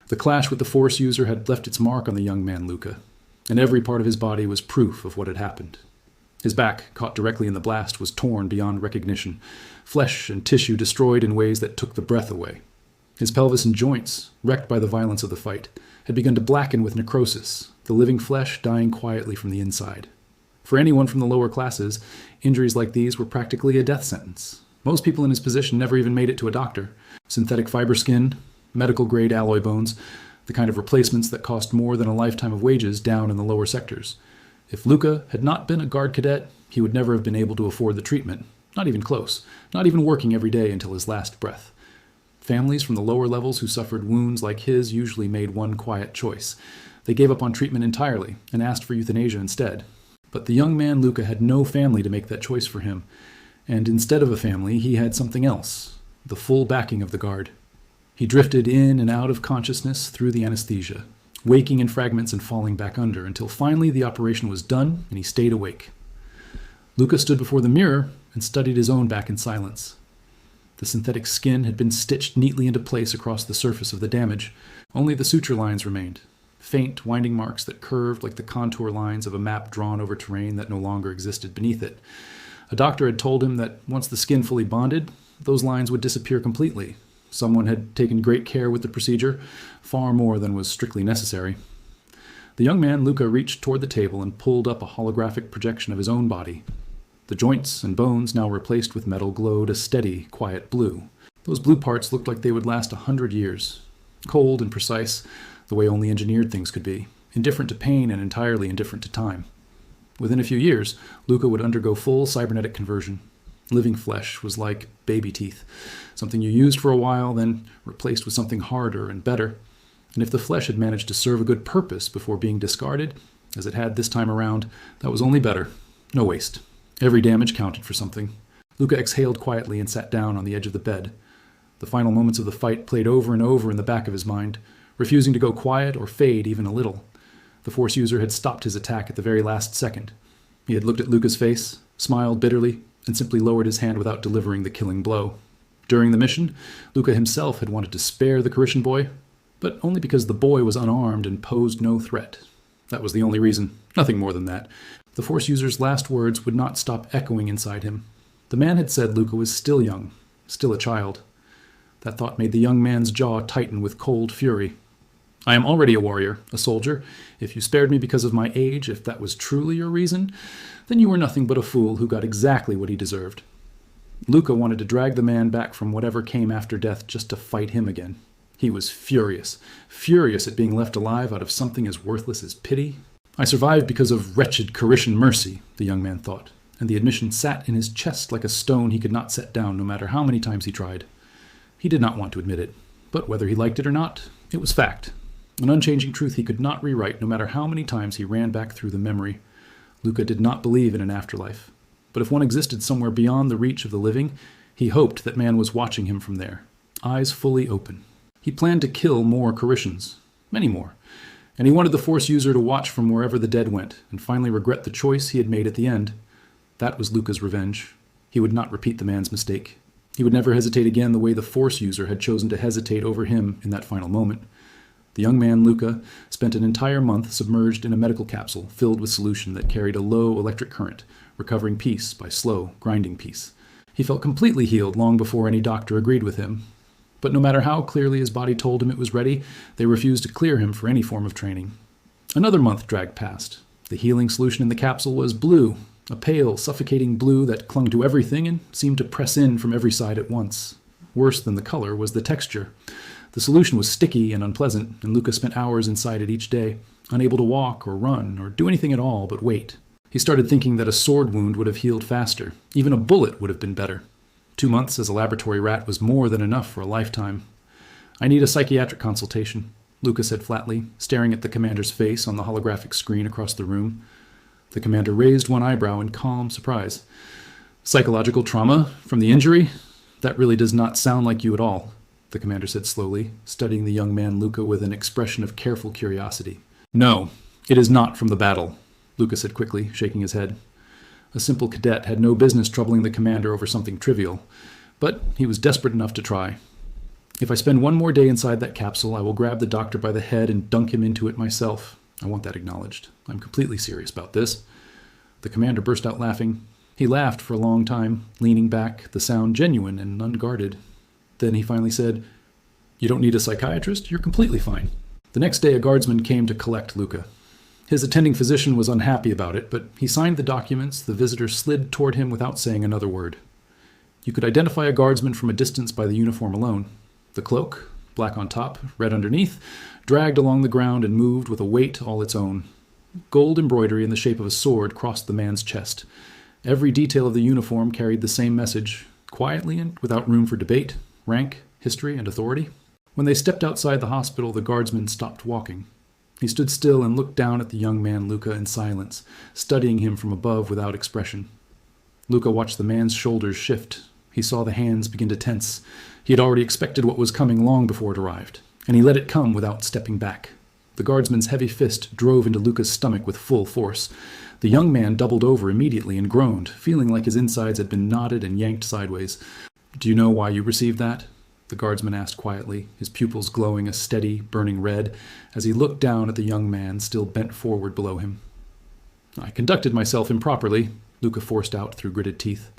The clash with the Force user had left its mark on the young man Luca, and every part of his body was proof of what had happened. His back, caught directly in the blast, was torn beyond recognition, flesh and tissue destroyed in ways that took the breath away. His pelvis and joints, wrecked by the violence of the fight, had begun to blacken with necrosis, the living flesh dying quietly from the inside. For anyone from the lower classes, injuries like these were practically a death sentence. Most people in his position never even made it to a doctor. Synthetic fiber skin, medical-grade alloy bones, the kind of replacements that cost more than a lifetime of wages down in the lower sectors. If Luca had not been a guard cadet, he would never have been able to afford the treatment. Not even close. Not even working every day until his last breath. Families from the lower levels who suffered wounds like his usually made one quiet choice. They gave up on treatment entirely and asked for euthanasia instead. But the young man Luca had no family to make that choice for him. And instead of a family, he had something else. The full backing of the guard. He drifted in and out of consciousness through the anesthesia, waking in fragments and falling back under, until finally the operation was done and he stayed awake. Luca stood before the mirror and studied his own back in silence. The synthetic skin had been stitched neatly into place across the surface of the damage. Only the suture lines remained, faint winding marks that curved like the contour lines of a map drawn over terrain that no longer existed beneath it. A doctor had told him that once the skin fully bonded, those lines would disappear completely. Someone had taken great care with the procedure, far more than was strictly necessary. The young man Luca reached toward the table and pulled up a holographic projection of his own body. The joints and bones, now replaced with metal, glowed a steady, quiet blue. Those blue parts looked like they would last 100 years. Cold and precise, the way only engineered things could be, indifferent to pain and entirely indifferent to time. Within a few years, Luca would undergo full cybernetic conversion. Living flesh was like baby teeth, something you used for a while, then replaced with something harder and better. And if the flesh had managed to serve a good purpose before being discarded, as it had this time around, that was only better. No waste. Every damage counted for something. Luca exhaled quietly and sat down on the edge of the bed. The final moments of the fight played over and over in the back of his mind, refusing to go quiet or fade even a little. The Force user had stopped his attack at the very last second. He had looked at Luca's face, smiled bitterly, and simply lowered his hand without delivering the killing blow. During the mission, Luca himself had wanted to spare the Carishan boy, but only because the boy was unarmed and posed no threat. That was the only reason, nothing more than that. The Force user's last words would not stop echoing inside him. The man had said Luca was still young, still a child. That thought made the young man's jaw tighten with cold fury. I am already a warrior, a soldier. If you spared me because of my age, if that was truly your reason, then you were nothing but a fool who got exactly what he deserved. Luca wanted to drag the man back from whatever came after death just to fight him again. He was furious, furious at being left alive out of something as worthless as pity. I survived because of wretched Carishan mercy, the young man thought, and the admission sat in his chest like a stone he could not set down no matter how many times he tried. He did not want to admit it, but whether he liked it or not, it was fact. An unchanging truth he could not rewrite no matter how many times he ran back through the memory. Luca did not believe in an afterlife, but if one existed somewhere beyond the reach of the living, he hoped that man was watching him from there, eyes fully open. He planned to kill more Carishans, many more, and he wanted the Force user to watch from wherever the dead went and finally regret the choice he had made at the end. That was Luca's revenge. He would not repeat the man's mistake. He would never hesitate again the way the Force user had chosen to hesitate over him in that final moment. The young man, Luca, spent an entire month submerged in a medical capsule filled with solution that carried a low electric current, recovering piece by slow, grinding piece. He felt completely healed long before any doctor agreed with him. But no matter how clearly his body told him it was ready, they refused to clear him for any form of training. Another month dragged past. The healing solution in the capsule was blue, a pale, suffocating blue that clung to everything and seemed to press in from every side at once. Worse than the color was the texture. The solution was sticky and unpleasant, and Luca spent hours inside it each day, unable to walk or run or do anything at all but wait. He started thinking that a sword wound would have healed faster. Even a bullet would have been better. 2 months as a laboratory rat was more than enough for a lifetime. I need a psychiatric consultation, Luca said flatly, staring at the commander's face on the holographic screen across the room. The commander raised one eyebrow in calm surprise. Psychological trauma from the injury? That really does not sound like you at all, the commander said slowly, studying the young man Luca with an expression of careful curiosity. No, it is not from the battle, Luca said quickly, shaking his head. A simple cadet had no business troubling the commander over something trivial, but he was desperate enough to try. If I spend one more day inside that capsule, I will grab the doctor by the head and dunk him into it myself. I want that acknowledged. I'm completely serious about this." The commander burst out laughing. He laughed for a long time, leaning back, the sound genuine and unguarded. Then he finally said, "You don't need a psychiatrist. You're completely fine." The next day, a guardsman came to collect Luca. His attending physician was unhappy about it, but he signed the documents. The visitor slid toward him without saying another word. You could identify a guardsman from a distance by the uniform alone. The cloak, black on top, red underneath, dragged along the ground and moved with a weight all its own. Gold embroidery in the shape of a sword crossed the man's chest. Every detail of the uniform carried the same message, quietly and without room for debate, rank, history, and authority. When they stepped outside the hospital, the guardsman stopped walking. He stood still and looked down at the young man Luca in silence, studying him from above without expression. Luca watched the man's shoulders shift. He saw the hands begin to tense. He had already expected what was coming long before it arrived, and he let it come without stepping back. The guardsman's heavy fist drove into Luca's stomach with full force. The young man doubled over immediately and groaned, feeling like his insides had been knotted and yanked sideways. "Do you know why you received that?" the guardsman asked quietly, his pupils glowing a steady, burning red, as he looked down at the young man still bent forward below him. "I conducted myself improperly," Luca forced out through gritted teeth.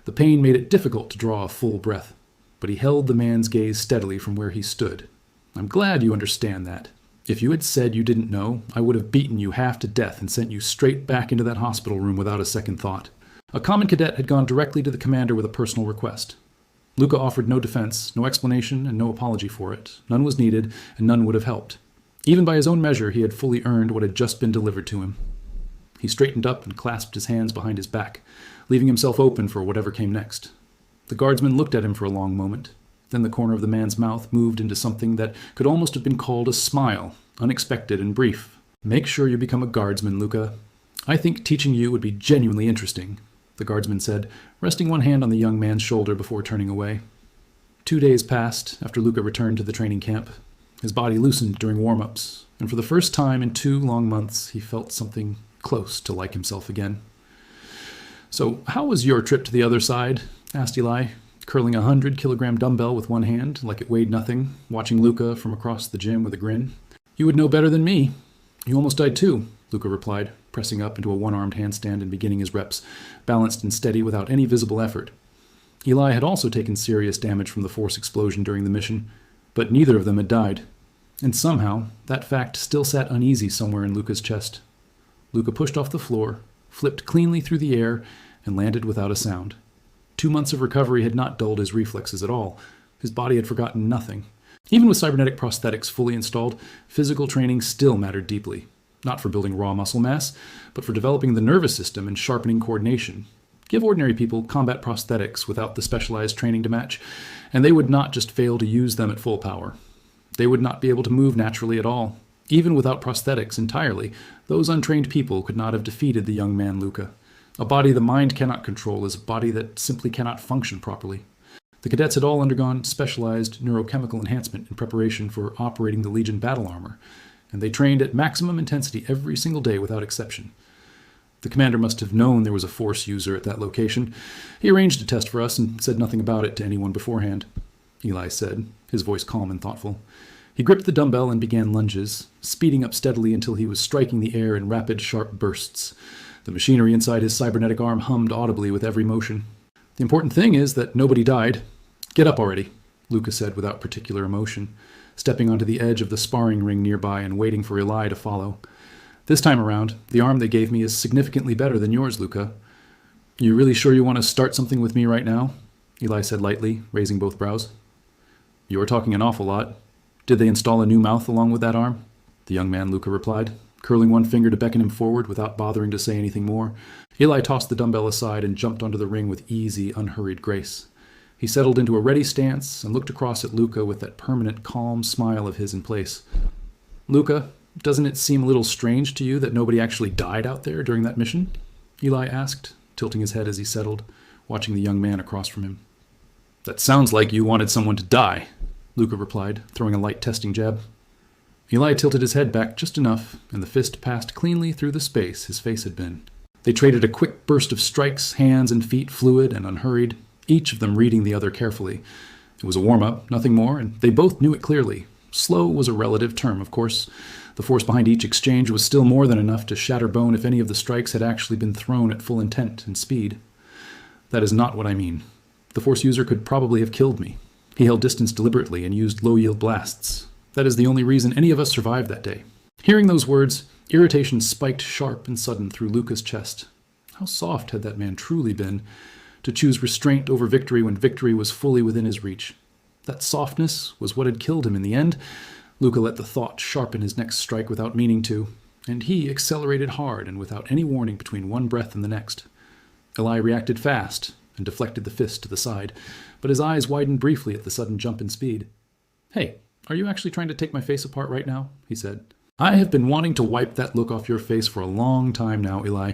The pain made it difficult to draw a full breath, but he held the man's gaze steadily from where he stood. "I'm glad you understand that. If you had said you didn't know, I would have beaten you half to death and sent you straight back into that hospital room without a second thought." A common cadet had gone directly to the commander with a personal request. Luca offered no defense, no explanation, and no apology for it. None was needed, and none would have helped. Even by his own measure, he had fully earned what had just been delivered to him. He straightened up and clasped his hands behind his back, leaving himself open for whatever came next. The guardsman looked at him for a long moment. Then the corner of the man's mouth moved into something that could almost have been called a smile, unexpected and brief. "Make sure you become a guardsman, Luca. I think teaching you would be genuinely interesting," the guardsman said, resting one hand on the young man's shoulder before turning away. 2 days passed after Luca returned to the training camp. His body loosened during warm-ups, and for the first time in 2 long months, he felt something close to like himself again. "So, how was your trip to the other side?" asked Eli, curling a 100-kilogram dumbbell with one hand, like it weighed nothing, watching Luca from across the gym with a grin. "You would know better than me. You almost died too," Luca replied, pressing up into a one-armed handstand and beginning his reps, balanced and steady without any visible effort. Eli had also taken serious damage from the force explosion during the mission, but neither of them had died. And somehow, that fact still sat uneasy somewhere in Luca's chest. Luca pushed off the floor, flipped cleanly through the air, and landed without a sound. 2 months of recovery had not dulled his reflexes at all. His body had forgotten nothing. Even with cybernetic prosthetics fully installed, physical training still mattered deeply. Not for building raw muscle mass, but for developing the nervous system and sharpening coordination. Give ordinary people combat prosthetics without the specialized training to match, and they would not just fail to use them at full power. They would not be able to move naturally at all. Even without prosthetics entirely, those untrained people could not have defeated the young man Luca. A body the mind cannot control is a body that simply cannot function properly. The cadets had all undergone specialized neurochemical enhancement in preparation for operating the Legion battle armor, and they trained at maximum intensity every single day without exception. The commander must have known there was a force user at that location. He arranged a test for us and said nothing about it to anyone beforehand, Eli said, his voice calm and thoughtful. He gripped the dumbbell and began lunges, speeding up steadily until he was striking the air in rapid, sharp bursts. The machinery inside his cybernetic arm hummed audibly with every motion. "The important thing is that nobody died. Get up already," Luca said without particular emotion, stepping onto the edge of the sparring ring nearby and waiting for Eli to follow. "This time around, the arm they gave me is significantly better than yours, Luca. You really sure you want to start something with me right now?" Eli said lightly, raising both brows. "You're talking an awful lot. Did they install a new mouth along with that arm?" The young man Luca replied, curling one finger to beckon him forward without bothering to say anything more. Eli tossed the dumbbell aside and jumped onto the ring with easy, unhurried grace. He settled into a ready stance and looked across at Luca with that permanent, calm smile of his in place. "Luca, doesn't it seem a little strange to you that nobody actually died out there during that mission?" Eli asked, tilting his head as he settled, watching the young man across from him. "That sounds like you wanted someone to die," Luca replied, throwing a light testing jab. Eli tilted his head back just enough, and the fist passed cleanly through the space his face had been. They traded a quick burst of strikes, hands and feet fluid and unhurried, each of them reading the other carefully. It was a warm-up, nothing more, and they both knew it clearly. Slow was a relative term, of course. The force behind each exchange was still more than enough to shatter bone if any of the strikes had actually been thrown at full intent and speed. That is not what I mean. The force user could probably have killed me. He held distance deliberately and used low-yield blasts. That is the only reason any of us survived that day. Hearing those words, irritation spiked sharp and sudden through Luca's chest. How soft had that man truly been, to choose restraint over victory when victory was fully within his reach. That softness was what had killed him in the end. Luca let the thought sharpen his next strike without meaning to, and he accelerated hard and without any warning between one breath and the next. Eli reacted fast and deflected the fist to the side, but his eyes widened briefly at the sudden jump in speed. "Hey, are you actually trying to take my face apart right now?" he said. "I have been wanting to wipe that look off your face for a long time now, Eli.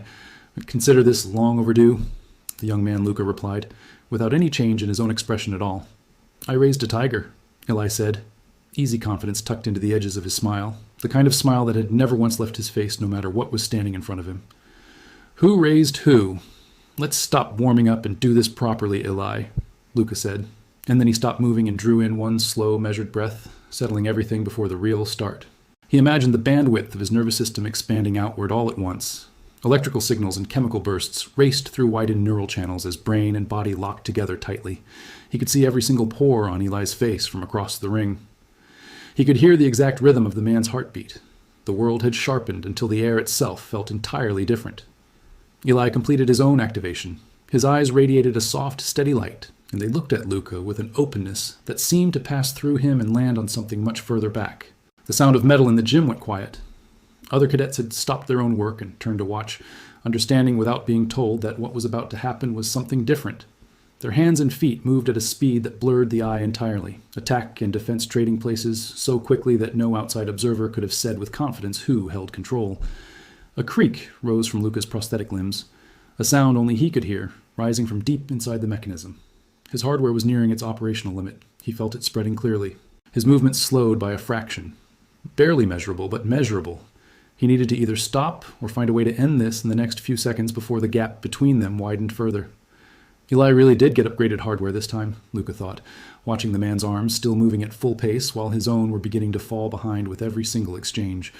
Consider this long overdue," the young man Luca replied, without any change in his own expression at all. "I raised a tiger," Eli said, easy confidence tucked into the edges of his smile, the kind of smile that had never once left his face no matter what was standing in front of him. "Who raised who? Let's stop warming up and do this properly, Eli," Luca said, and then he stopped moving and drew in one slow, measured breath, settling everything before the real start. He imagined the bandwidth of his nervous system expanding outward all at once. Electrical signals and chemical bursts raced through widened neural channels as brain and body locked together tightly. He could see every single pore on Eli's face from across the ring. He could hear the exact rhythm of the man's heartbeat. The world had sharpened until the air itself felt entirely different. Eli completed his own activation. His eyes radiated a soft, steady light, and they looked at Luca with an openness that seemed to pass through him and land on something much further back. The sound of metal in the gym went quiet. Other cadets had stopped their own work and turned to watch, understanding without being told that what was about to happen was something different. Their hands and feet moved at a speed that blurred the eye entirely, attack and defense trading places so quickly that no outside observer could have said with confidence who held control. A creak rose from Luca's prosthetic limbs, a sound only he could hear, rising from deep inside the mechanism. His hardware was nearing its operational limit. He felt it spreading clearly. His movement slowed by a fraction. Barely measurable, but measurable. He needed to either stop or find a way to end this in the next few seconds before the gap between them widened further. Eli really did get upgraded hardware this time, Luca thought, watching the man's arms still moving at full pace while his own were beginning to fall behind with every single exchange.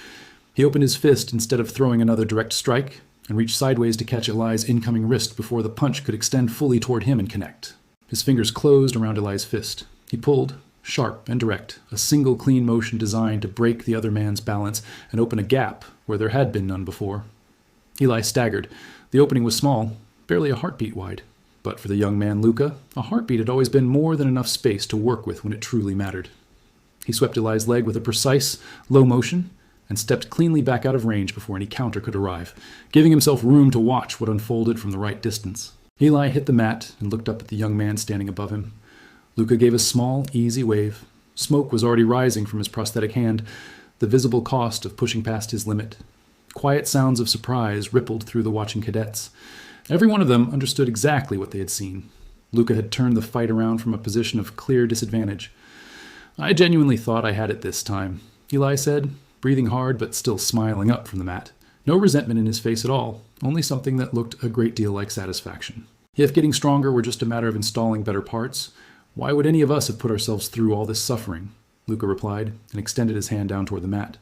He opened his fist instead of throwing another direct strike and reached sideways to catch Eli's incoming wrist before the punch could extend fully toward him and connect. His fingers closed around Eli's fist. He pulled, sharp and direct, a single clean motion designed to break the other man's balance and open a gap where there had been none before. Eli staggered. The opening was small, barely a heartbeat wide. But for the young man Luca, a heartbeat had always been more than enough space to work with when it truly mattered. He swept Eli's leg with a precise, low motion and stepped cleanly back out of range before any counter could arrive, giving himself room to watch what unfolded from the right distance. Eli hit the mat and looked up at the young man standing above him. Luca gave a small, easy wave. Smoke was already rising from his prosthetic hand, the visible cost of pushing past his limit. Quiet sounds of surprise rippled through the watching cadets. Every one of them understood exactly what they had seen. Luca had turned the fight around from a position of clear disadvantage. "I genuinely thought I had it this time," Eli said, breathing hard but still smiling up from the mat. No resentment in his face at all, only something that looked a great deal like satisfaction. If getting stronger were just a matter of installing better parts, why would any of us have put ourselves through all this suffering? Luca replied, and extended his hand down toward the mat.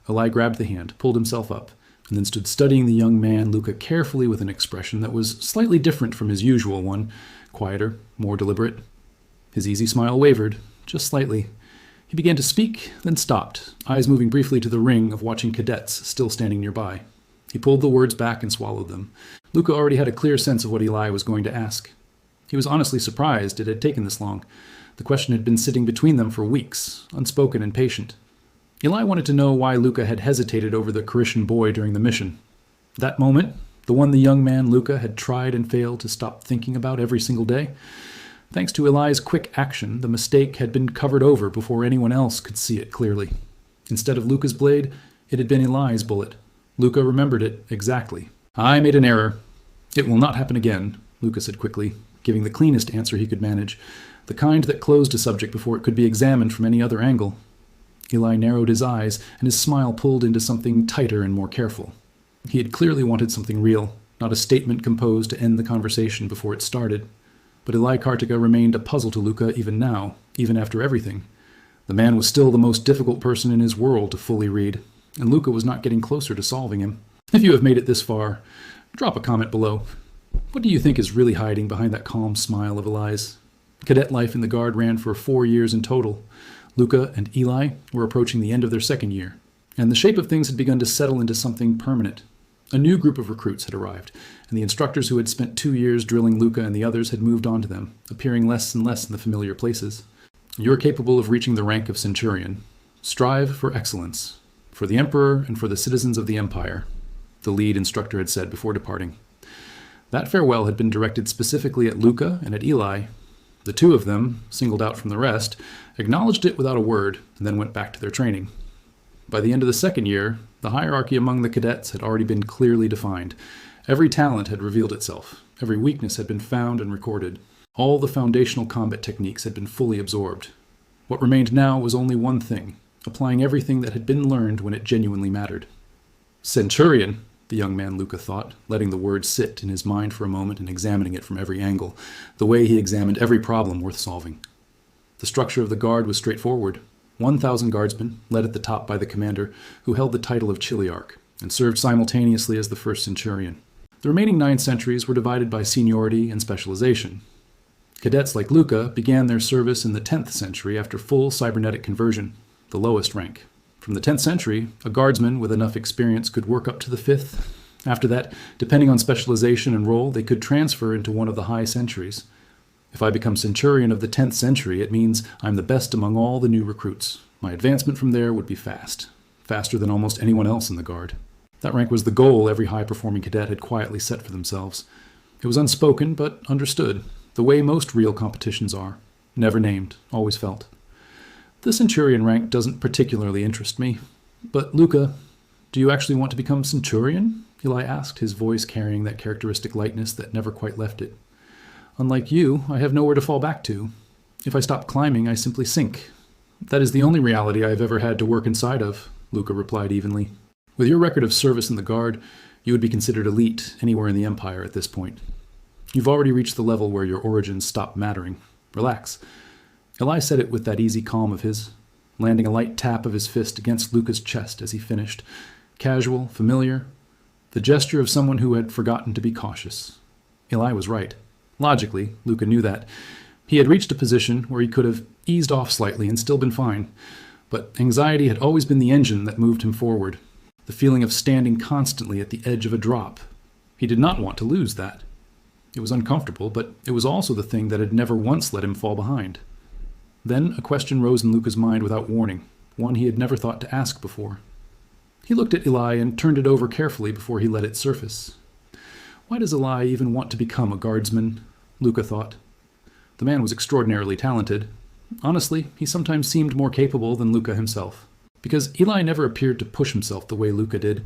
Eli grabbed the hand, pulled himself up, and then stood studying the young man Luca carefully with an expression that was slightly different from his usual one, quieter, more deliberate. His easy smile wavered, just slightly. He began to speak, then stopped, eyes moving briefly to the ring of watching cadets still standing nearby. He pulled the words back and swallowed them. Luca already had a clear sense of what Eli was going to ask. He was honestly surprised it had taken this long. The question had been sitting between them for weeks, unspoken and patient. Eli wanted to know why Luca had hesitated over the Carishan boy during the mission. That moment, the one the young man Luca had tried and failed to stop thinking about every single day. Thanks to Eli's quick action, the mistake had been covered over before anyone else could see it clearly. Instead of Luca's blade, it had been Eli's bullet. Luca remembered it exactly. "I made an error. It will not happen again," Luca said quickly, giving the cleanest answer he could manage, the kind that closed a subject before it could be examined from any other angle. Eli narrowed his eyes, and his smile pulled into something tighter and more careful. He had clearly wanted something real, not a statement composed to end the conversation before it started. But Eli Kartika remained a puzzle to Luca even now, even after everything. The man was still the most difficult person in his world to fully read, and Luca was not getting closer to solving him. If you have made it this far, drop a comment below. What do you think is really hiding behind that calm smile of Eli's? Cadet life in the Guard ran for 4 years in total. Luca and Eli were approaching the end of their second year, and the shape of things had begun to settle into something permanent. A new group of recruits had arrived, and the instructors who had spent 2 years drilling Luca and the others had moved on to them, appearing less and less in the familiar places. You're capable of reaching the rank of Centurion. Strive for excellence, for the Emperor and for the citizens of the Empire, the lead instructor had said before departing. That farewell had been directed specifically at Luca and at Eli. The two of them, singled out from the rest, acknowledged it without a word and then went back to their training. By the end of the second year, the hierarchy among the cadets had already been clearly defined. Every talent had revealed itself. Every weakness had been found and recorded. All the foundational combat techniques had been fully absorbed. What remained now was only one thing, applying everything that had been learned when it genuinely mattered. Centurion, the young man Luca thought, letting the word sit in his mind for a moment and examining it from every angle, the way he examined every problem worth solving. The structure of the Guard was straightforward. 1,000 guardsmen, led at the top by the commander, who held the title of Chiliarch, and served simultaneously as the first Centurion. The remaining 9 centuries were divided by seniority and specialization. Cadets like Luca began their service in the 10th century after full cybernetic conversion, the lowest rank. From the 10th century, a guardsman with enough experience could work up to the 5th. After that, depending on specialization and role, they could transfer into one of the high centuries. If I become Centurion of the 10th century, it means I'm the best among all the new recruits. My advancement from there would be fast, faster than almost anyone else in the Guard. That rank was the goal every high-performing cadet had quietly set for themselves. It was unspoken, but understood, the way most real competitions are. Never named, always felt. The Centurion rank doesn't particularly interest me. But, Luca, do you actually want to become Centurion? Eli asked, his voice carrying that characteristic lightness that never quite left it. Unlike you, I have nowhere to fall back to. If I stop climbing, I simply sink. That is the only reality I have ever had to work inside of, Luca replied evenly. With your record of service in the Guard, you would be considered elite anywhere in the Empire at this point. You've already reached the level where your origins stop mattering. Relax. Eli said it with that easy calm of his, landing a light tap of his fist against Luca's chest as he finished. Casual, familiar, the gesture of someone who had forgotten to be cautious. Eli was right. Logically, Luca knew that. He had reached a position where he could have eased off slightly and still been fine. But anxiety had always been the engine that moved him forward. The feeling of standing constantly at the edge of a drop. He did not want to lose that. It was uncomfortable, but it was also the thing that had never once let him fall behind. Then a question rose in Luca's mind without warning, one he had never thought to ask before. He looked at Eli and turned it over carefully before he let it surface. Why does Eli even want to become a guardsman? Luca thought. The man was extraordinarily talented. Honestly, he sometimes seemed more capable than Luca himself. Because Eli never appeared to push himself the way Luca did.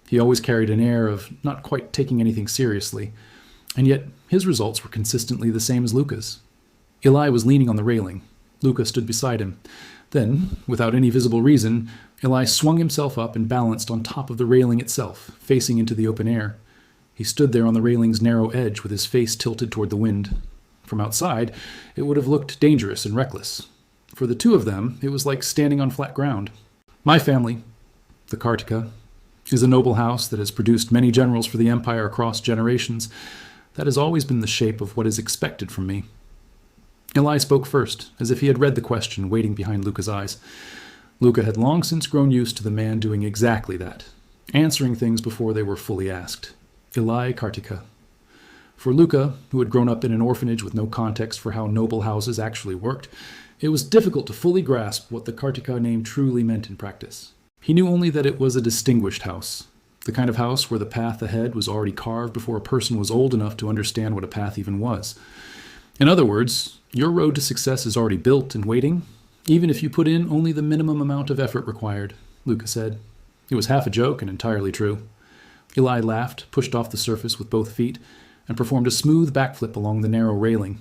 He always carried an air of not quite taking anything seriously. And yet, his results were consistently the same as Luca's. Eli was leaning on the railing. Luca stood beside him. Then, without any visible reason, Eli swung himself up and balanced on top of the railing itself, facing into the open air. He stood there on the railing's narrow edge with his face tilted toward the wind. From outside, it would have looked dangerous and reckless. For the two of them, it was like standing on flat ground. My family, the Kartika, is a noble house that has produced many generals for the Empire across generations. That has always been the shape of what is expected from me. Eli spoke first, as if he had read the question waiting behind Luca's eyes. Luca had long since grown used to the man doing exactly that, answering things before they were fully asked. Eli Kartika. For Luca, who had grown up in an orphanage with no context for how noble houses actually worked, it was difficult to fully grasp what the Kartika name truly meant in practice. He knew only that it was a distinguished house, the kind of house where the path ahead was already carved before a person was old enough to understand what a path even was. In other words, your road to success is already built and waiting, even if you put in only the minimum amount of effort required, Luca said. It was half a joke and entirely true. Eli laughed, pushed off the surface with both feet, and performed a smooth backflip along the narrow railing.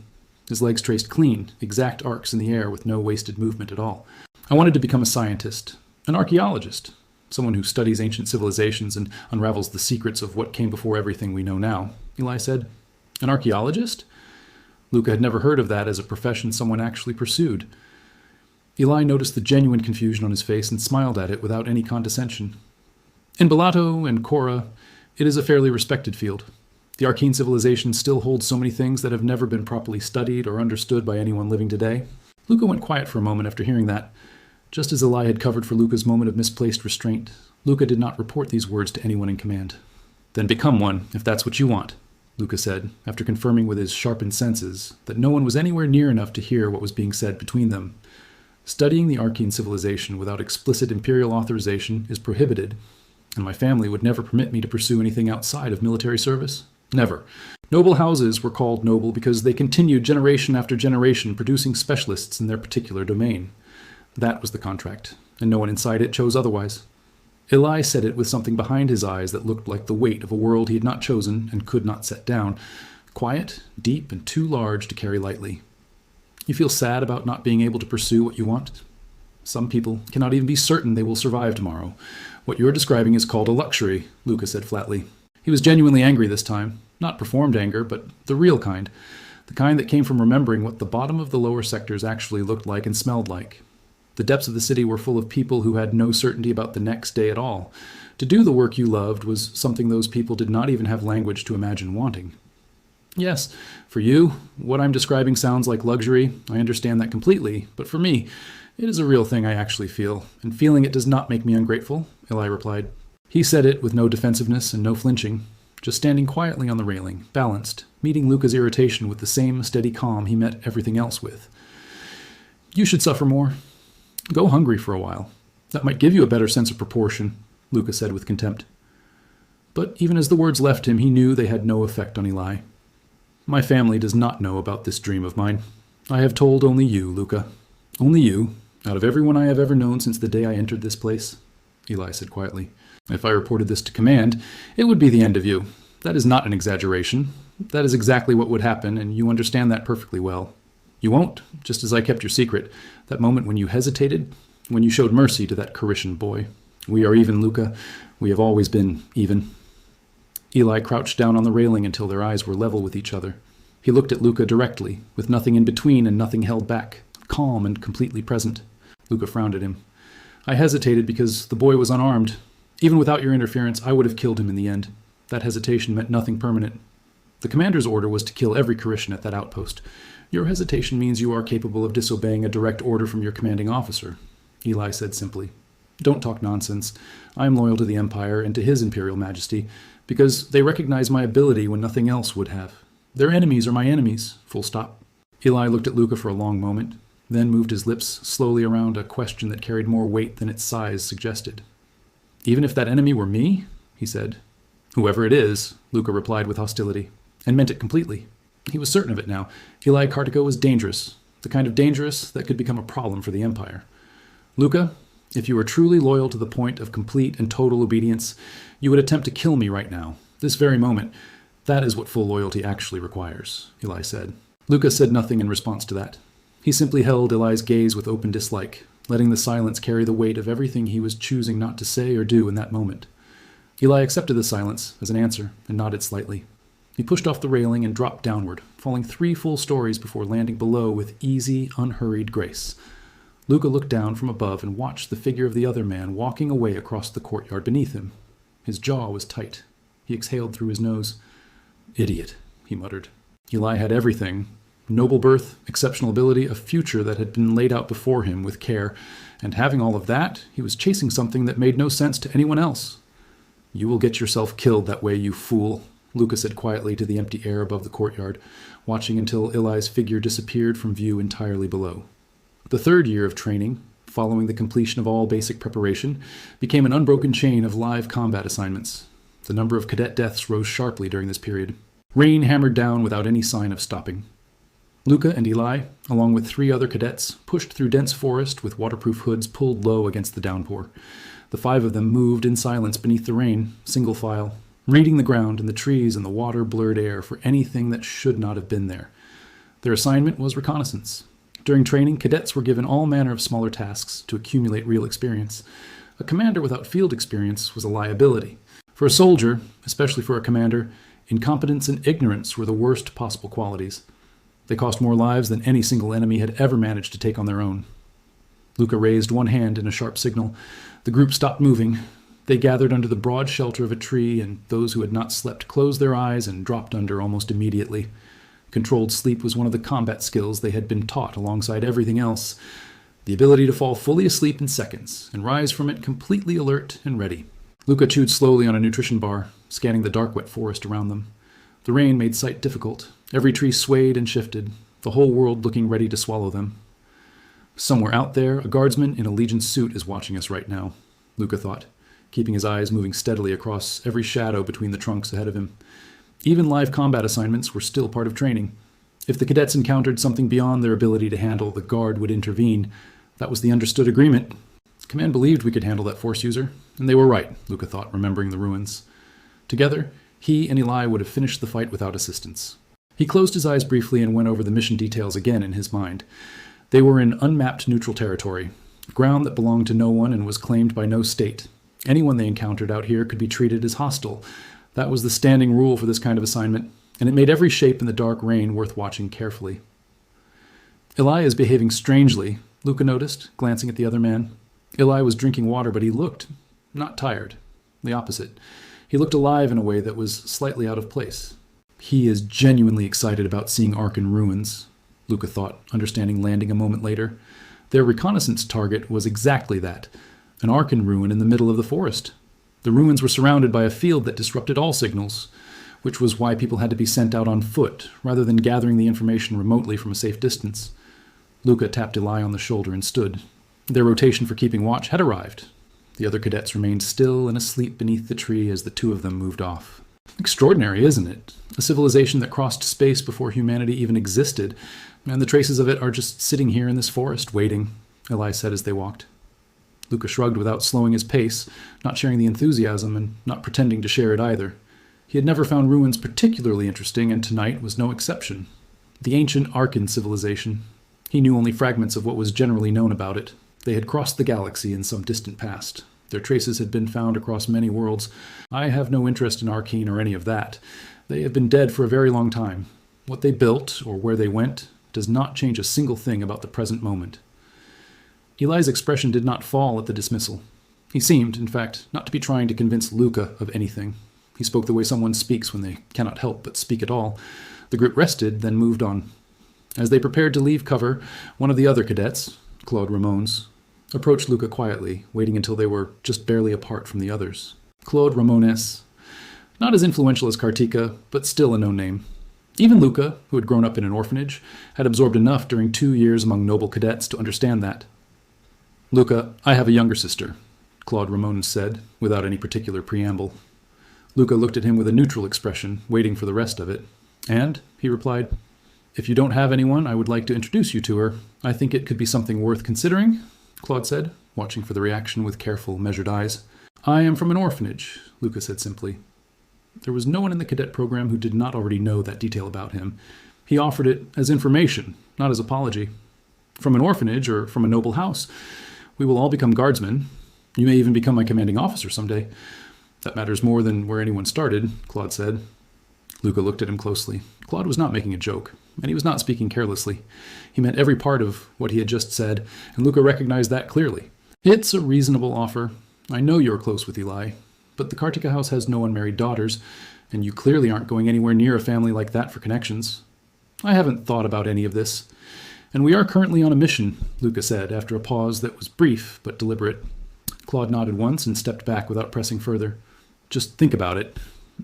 His legs traced clean, exact arcs in the air with no wasted movement at all. I wanted to become a scientist, an archaeologist, someone who studies ancient civilizations and unravels the secrets of what came before everything we know now, Eli said. An archaeologist? Luca had never heard of that as a profession someone actually pursued. Eli noticed the genuine confusion on his face and smiled at it without any condescension. In Balato and Korra, it is a fairly respected field. The Arcane civilization still holds so many things that have never been properly studied or understood by anyone living today. Luca went quiet for a moment after hearing that. Just as Eli had covered for Luca's moment of misplaced restraint, Luca did not report these words to anyone in command. "Then become one, if that's what you want," Luca said, after confirming with his sharpened senses that no one was anywhere near enough to hear what was being said between them. Studying the Arcane civilization without explicit imperial authorization is prohibited, and my family would never permit me to pursue anything outside of military service. Never. Noble houses were called noble because they continued generation after generation producing specialists in their particular domain. That was the contract, and no one inside it chose otherwise. Eli said it with something behind his eyes that looked like the weight of a world he had not chosen and could not set down. Quiet, deep, and too large to carry lightly. You feel sad about not being able to pursue what you want? Some people cannot even be certain they will survive tomorrow. What you're describing is called a luxury, Luca said flatly. He was genuinely angry this time. Not performed anger, but the real kind. The kind that came from remembering what the bottom of the lower sectors actually looked like and smelled like. The depths of the city were full of people who had no certainty about the next day at all. To do the work you loved was something those people did not even have language to imagine wanting. Yes, for you, what I'm describing sounds like luxury. I understand that completely, but for me, it is a real thing I actually feel, and feeling it does not make me ungrateful, Eli replied. He said it with no defensiveness and no flinching, just standing quietly on the railing, balanced, meeting Luca's irritation with the same steady calm he met everything else with. You should suffer more. Go hungry for a while. That might give you a better sense of proportion, Luca said with contempt. But even as the words left him, he knew they had no effect on Eli. My family does not know about this dream of mine. I have told only you, Luca. Only you, out of everyone I have ever known since the day I entered this place, Eli said quietly. If I reported this to command, it would be the end of you. That is not an exaggeration. That is exactly what would happen, and you understand that perfectly well. You won't, just as I kept your secret. That moment when you hesitated, when you showed mercy to that Carishan boy. We are even, Luca. We have always been even. Eli crouched down on the railing until their eyes were level with each other. He looked at Luca directly, with nothing in between and nothing held back, calm and completely present. Luca frowned at him. I hesitated because the boy was unarmed. Even without your interference, I would have killed him in the end. That hesitation meant nothing permanent. The commander's order was to kill every Carishan at that outpost. Your hesitation means you are capable of disobeying a direct order from your commanding officer, Eli said simply. Don't talk nonsense. I am loyal to the Empire and to His Imperial Majesty, because they recognize my ability when nothing else would have. Their enemies are my enemies, full stop. Eli looked at Luca for a long moment, then moved his lips slowly around a question that carried more weight than its size suggested. Even if that enemy were me? He said. Whoever it is, Luca replied with hostility, and meant it completely. He was certain of it now. Eli Kartika was dangerous, the kind of dangerous that could become a problem for the Empire. Luca, if you were truly loyal to the point of complete and total obedience, you would attempt to kill me right now, this very moment. That is what full loyalty actually requires, Eli said. Luca said nothing in response to that. He simply held Eli's gaze with open dislike, letting the silence carry the weight of everything he was choosing not to say or do in that moment. Eli accepted the silence as an answer and nodded slightly. He pushed off the railing and dropped downward, falling 3 full stories before landing below with easy, unhurried grace. Luca looked down from above and watched the figure of the other man walking away across the courtyard beneath him. His jaw was tight. He exhaled through his nose. Idiot, he muttered. Eli had everything. Noble birth, exceptional ability, a future that had been laid out before him with care. And having all of that, he was chasing something that made no sense to anyone else. You will get yourself killed that way, you fool, Luca said quietly to the empty air above the courtyard, watching until Eli's figure disappeared from view entirely below. The 3rd year of training, following the completion of all basic preparation, became an unbroken chain of live combat assignments. The number of cadet deaths rose sharply during this period. Rain hammered down without any sign of stopping. Luca and Eli, along with 3 other cadets, pushed through dense forest with waterproof hoods pulled low against the downpour. The 5 of them moved in silence beneath the rain, single file, reading the ground and the trees and the water-blurred air for anything that should not have been there. Their assignment was reconnaissance. During training, cadets were given all manner of smaller tasks to accumulate real experience. A commander without field experience was a liability. For a soldier, especially for a commander, incompetence and ignorance were the worst possible qualities. They cost more lives than any single enemy had ever managed to take on their own. Luca raised one hand in a sharp signal. The group stopped moving. They gathered under the broad shelter of a tree, and those who had not slept closed their eyes and dropped under almost immediately. Controlled sleep was one of the combat skills they had been taught alongside everything else. The ability to fall fully asleep in seconds and rise from it completely alert and ready. Luca chewed slowly on a nutrition bar, scanning the dark, wet forest around them. The rain made sight difficult. Every tree swayed and shifted, the whole world looking ready to swallow them. Somewhere out there, a guardsman in a Legion suit is watching us right now, Luca thought, keeping his eyes moving steadily across every shadow between the trunks ahead of him. Even live combat assignments were still part of training. If the cadets encountered something beyond their ability to handle, the guard would intervene. That was the understood agreement. Command believed we could handle that force user, and they were right, Luca thought, remembering the ruins. Together, he and Eli would have finished the fight without assistance. He closed his eyes briefly and went over the mission details again in his mind. They were in unmapped neutral territory, ground that belonged to no one and was claimed by no state. Anyone they encountered out here could be treated as hostile. That was the standing rule for this kind of assignment, and it made every shape in the dark rain worth watching carefully. Eli is behaving strangely, Luca noticed, glancing at the other man. Eli was drinking water, but he looked not tired. The opposite. He looked alive in a way that was slightly out of place. He is genuinely excited about seeing Ark in ruins, Luca thought, understanding landing a moment later. Their reconnaissance target was exactly that, an Ark in ruin in the middle of the forest. The ruins were surrounded by a field that disrupted all signals, which was why people had to be sent out on foot, rather than gathering the information remotely from a safe distance. Luca tapped Eli on the shoulder and stood. Their rotation for keeping watch had arrived. The other cadets remained still and asleep beneath the tree as the two of them moved off. Extraordinary, isn't it? A civilization that crossed space before humanity even existed, and the traces of it are just sitting here in this forest, waiting, Eli said as they walked. Luca shrugged without slowing his pace, not sharing the enthusiasm and not pretending to share it either. He had never found ruins particularly interesting, and tonight was no exception. The ancient Arkan civilization. He knew only fragments of what was generally known about it. They had crossed the galaxy in some distant past. Their traces had been found across many worlds. I have no interest in Arcane or any of that. They have been dead for a very long time. What they built, or where they went, does not change a single thing about the present moment. Eli's expression did not fall at the dismissal. He seemed, in fact, not to be trying to convince Luca of anything. He spoke the way someone speaks when they cannot help but speak at all. The group rested, then moved on. As they prepared to leave cover, one of the other cadets, Claude Ramones, approached Luca quietly, waiting until they were just barely apart from the others. Claude Ramones. Not as influential as Kartika, but still a known name. Even Luca, who had grown up in an orphanage, had absorbed enough during 2 years among noble cadets to understand that. Luca, I have a younger sister, Claude Ramones said, without any particular preamble. Luca looked at him with a neutral expression, waiting for the rest of it. And, he replied, if you don't have anyone, I would like to introduce you to her. I think it could be something worth considering, Claude said, watching for the reaction with careful, measured eyes. I am from an orphanage, Luca said simply. There was no one in the cadet program who did not already know that detail about him. He offered it as information, not as apology. From an orphanage or from a noble house, we will all become guardsmen. You may even become my commanding officer someday. That matters more than where anyone started, Claude said. Luca looked at him closely. Claude was not making a joke, and he was not speaking carelessly. He meant every part of what he had just said, and Luca recognized that clearly. It's a reasonable offer. I know you're close with Eli, but the Kartika house has no unmarried daughters, and you clearly aren't going anywhere near a family like that for connections. I haven't thought about any of this. And we are currently on a mission, Luca said, after a pause that was brief but deliberate. Claude nodded once and stepped back without pressing further. Just think about it.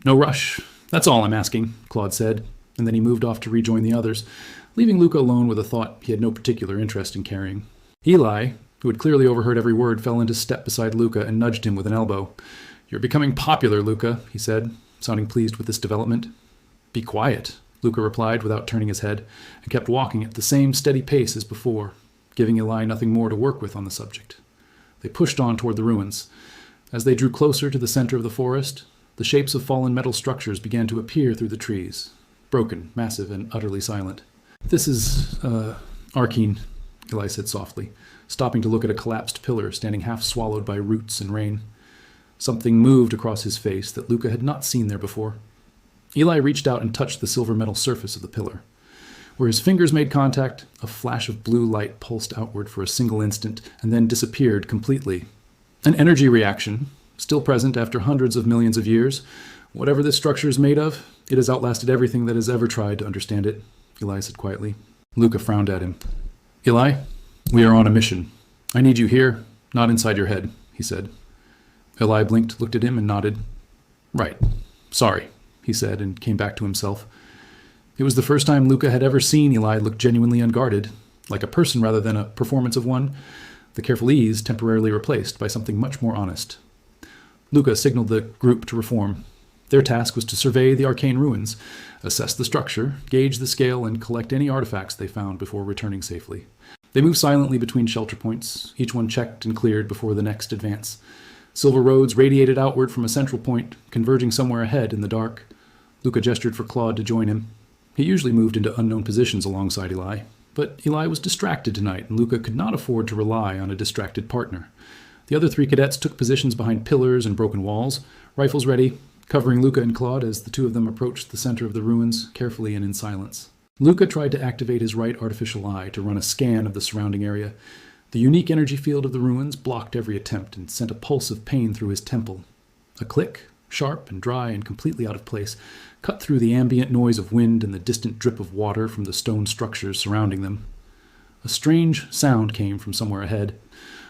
No rush. That's all I'm asking, Claude said, and then he moved off to rejoin the others, leaving Luca alone with a thought he had no particular interest in carrying. Eli, who had clearly overheard every word, fell into step beside Luca and nudged him with an elbow. You're becoming popular, Luca, he said, sounding pleased with this development. Be quiet, Luca replied without turning his head, and kept walking at the same steady pace as before, giving Eli nothing more to work with on the subject. They pushed on toward the ruins. As they drew closer to the center of the forest, the shapes of fallen metal structures began to appear through the trees, broken, massive, and utterly silent. This is, Arkeen, Eli said softly, stopping to look at a collapsed pillar standing half swallowed by roots and rain. Something moved across his face that Luca had not seen there before. Eli reached out and touched the silver metal surface of the pillar. Where his fingers made contact, a flash of blue light pulsed outward for a single instant and then disappeared completely. An energy reaction, still present after hundreds of millions of years. Whatever this structure is made of, it has outlasted everything that has ever tried to understand it, Eli said quietly. Luca frowned at him. Eli, we are on a mission. I need you here, not inside your head, he said. Eli blinked, looked at him, and nodded. Right. Sorry, he said, and came back to himself. It was the first time Luca had ever seen Eli look genuinely unguarded, like a person rather than a performance of one, the careful ease temporarily replaced by something much more honest. Luca signaled the group to reform. Their task was to survey the arcane ruins, assess the structure, gauge the scale, and collect any artifacts they found before returning safely. They moved silently between shelter points, each one checked and cleared before the next advance. Silver roads radiated outward from a central point, converging somewhere ahead in the dark. Luca gestured for Claude to join him. He usually moved into unknown positions alongside Eli, but Eli was distracted tonight, and Luca could not afford to rely on a distracted partner. The other 3 cadets took positions behind pillars and broken walls, rifles ready, covering Luca and Claude as the 2 of them approached the center of the ruins, carefully and in silence. Luca tried to activate his right artificial eye to run a scan of the surrounding area. The unique energy field of the ruins blocked every attempt and sent a pulse of pain through his temple. A click, sharp and dry and completely out of place, cut through the ambient noise of wind and the distant drip of water from the stone structures surrounding them. A strange sound came from somewhere ahead.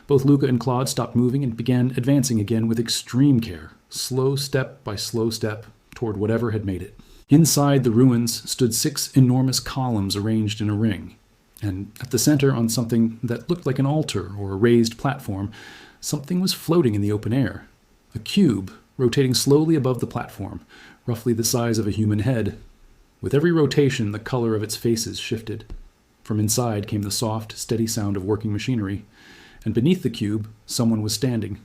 Both Luca and Claude stopped moving and began advancing again with extreme care, slow step by slow step, toward whatever had made it. Inside the ruins stood 6 enormous columns arranged in a ring, and at the center, on something that looked like an altar or a raised platform, something was floating in the open air. A cube, rotating slowly above the platform, roughly the size of a human head. With every rotation, the color of its faces shifted. From inside came the soft, steady sound of working machinery, and beneath the cube, someone was standing.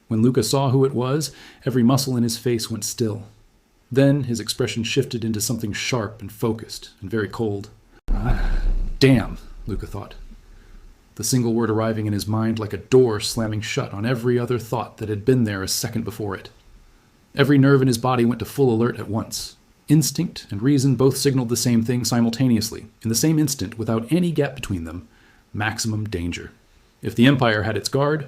When Luca saw who it was, every muscle in his face went still. Then his expression shifted into something sharp and focused and very cold. Damn, Luca thought. The single word arriving in his mind like a door slamming shut on every other thought that had been there a second before it. Every nerve in his body went to full alert at once. Instinct and reason both signaled the same thing simultaneously, in the same instant, without any gap between them. Maximum danger. If the Empire had its guard,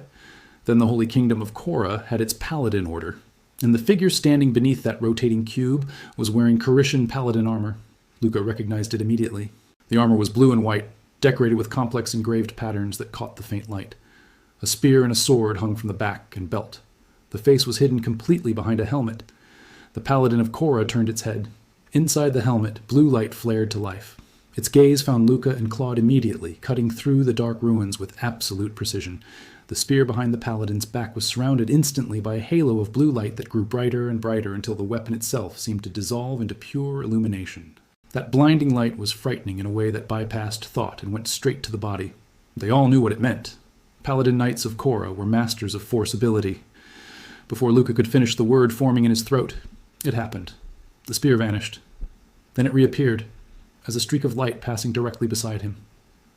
then the Holy Kingdom of Korra had its paladin order. And the figure standing beneath that rotating cube was wearing Carishan paladin armor. Luca recognized it immediately. The armor was blue and white, decorated with complex engraved patterns that caught the faint light. A spear and a sword hung from the back and belt. The face was hidden completely behind a helmet. The paladin of Korra turned its head. Inside the helmet, blue light flared to life. Its gaze found Luca and Claude immediately, cutting through the dark ruins with absolute precision. The spear behind the paladin's back was surrounded instantly by a halo of blue light that grew brighter and brighter until the weapon itself seemed to dissolve into pure illumination. That blinding light was frightening in a way that bypassed thought and went straight to the body. They all knew what it meant. Paladin Knights of Korra were masters of force ability. Before Luca could finish the word forming in his throat, it happened. The spear vanished. Then it reappeared, as a streak of light passing directly beside him.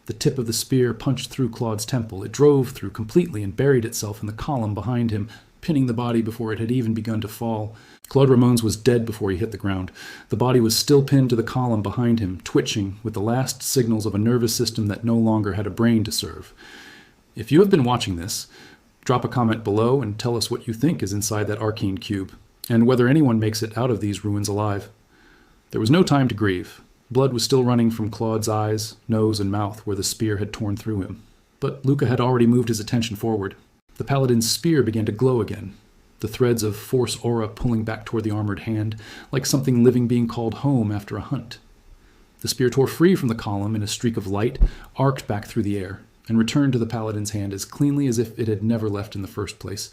The tip of the spear punched through Claude's temple. It drove through completely and buried itself in the column behind him, pinning the body before it had even begun to fall. Claude Ramones was dead before he hit the ground. The body was still pinned to the column behind him, twitching with the last signals of a nervous system that no longer had a brain to serve. If you have been watching this, drop a comment below and tell us what you think is inside that arcane cube, and whether anyone makes it out of these ruins alive. There was no time to grieve. Blood was still running from Claude's eyes, nose, and mouth where the spear had torn through him. But Luca had already moved his attention forward. The paladin's spear began to glow again, the threads of force aura pulling back toward the armored hand, like something living being called home after a hunt. The spear tore free from the column in a streak of light, arced back through the air, and returned to the paladin's hand as cleanly as if it had never left in the first place.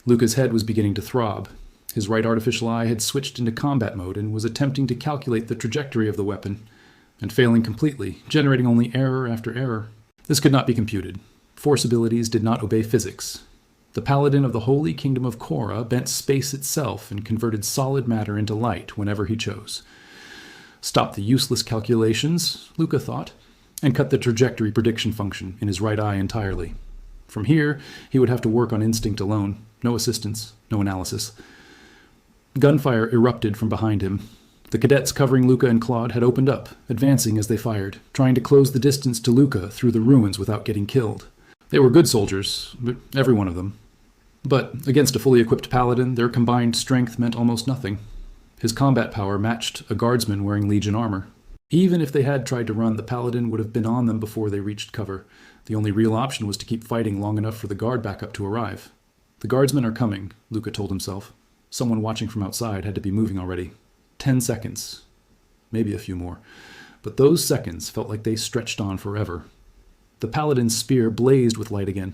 Luca's head was beginning to throb. His right artificial eye had switched into combat mode and was attempting to calculate the trajectory of the weapon, and failing completely, generating only error after error. This could not be computed. Force abilities did not obey physics. The paladin of the Holy Kingdom of Korra bent space itself and converted solid matter into light whenever he chose. Stop the useless calculations, Luca thought, and cut the trajectory prediction function in his right eye entirely. From here, he would have to work on instinct alone, no assistance, no analysis. Gunfire erupted from behind him. The cadets covering Luca and Claude had opened up, advancing as they fired, trying to close the distance to Luca through the ruins without getting killed. They were good soldiers, every one of them. But against a fully equipped paladin, their combined strength meant almost nothing. His combat power matched a guardsman wearing Legion armor. Even if they had tried to run, the paladin would have been on them before they reached cover. The only real option was to keep fighting long enough for the guard backup to arrive. The guardsmen are coming, Luca told himself. Someone watching from outside had to be moving already. 10 seconds. Maybe a few more. But those seconds felt like they stretched on forever. The paladin's spear blazed with light again.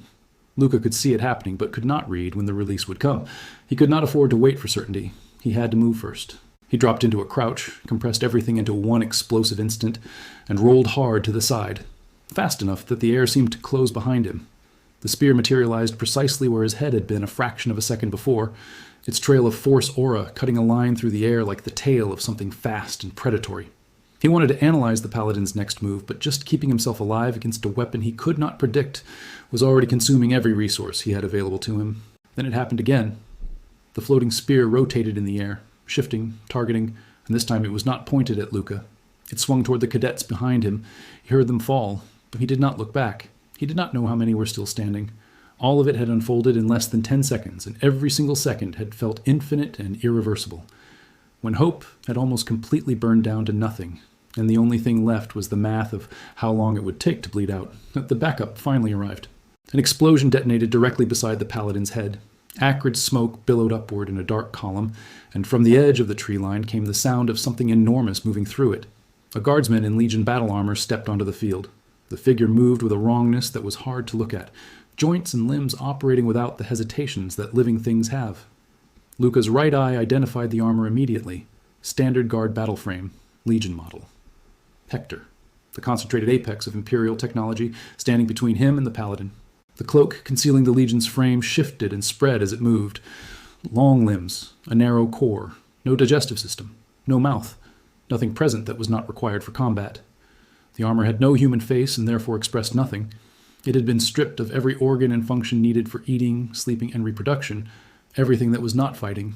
Luca could see it happening, but could not read when the release would come. He could not afford to wait for certainty. He had to move first. He dropped into a crouch, compressed everything into one explosive instant, and rolled hard to the side, fast enough that the air seemed to close behind him. The spear materialized precisely where his head had been a fraction of a second before, its trail of force aura cutting a line through the air like the tail of something fast and predatory. He wanted to analyze the paladin's next move, but just keeping himself alive against a weapon he could not predict was already consuming every resource he had available to him. Then it happened again. The floating spear rotated in the air, shifting, targeting, and this time it was not pointed at Luca. It swung toward the cadets behind him. He heard them fall, but he did not look back. He did not know how many were still standing. All of it had unfolded in less than 10 seconds, and every single second had felt infinite and irreversible. When hope had almost completely burned down to nothing, and the only thing left was the math of how long it would take to bleed out, the backup finally arrived. An explosion detonated directly beside the paladin's head. Acrid smoke billowed upward in a dark column, and from the edge of the tree line came the sound of something enormous moving through it. A guardsman in Legion battle armor stepped onto the field. The figure moved with a wrongness that was hard to look at, joints and limbs operating without the hesitations that living things have. Luca's right eye identified the armor immediately. Standard guard battle frame, Legion model. Hector, the concentrated apex of Imperial technology, standing between him and the paladin. The cloak concealing the Legion's frame shifted and spread as it moved. Long limbs, a narrow core, no digestive system, no mouth, nothing present that was not required for combat. The armor had no human face and therefore expressed nothing. It had been stripped of every organ and function needed for eating, sleeping, and reproduction, everything that was not fighting.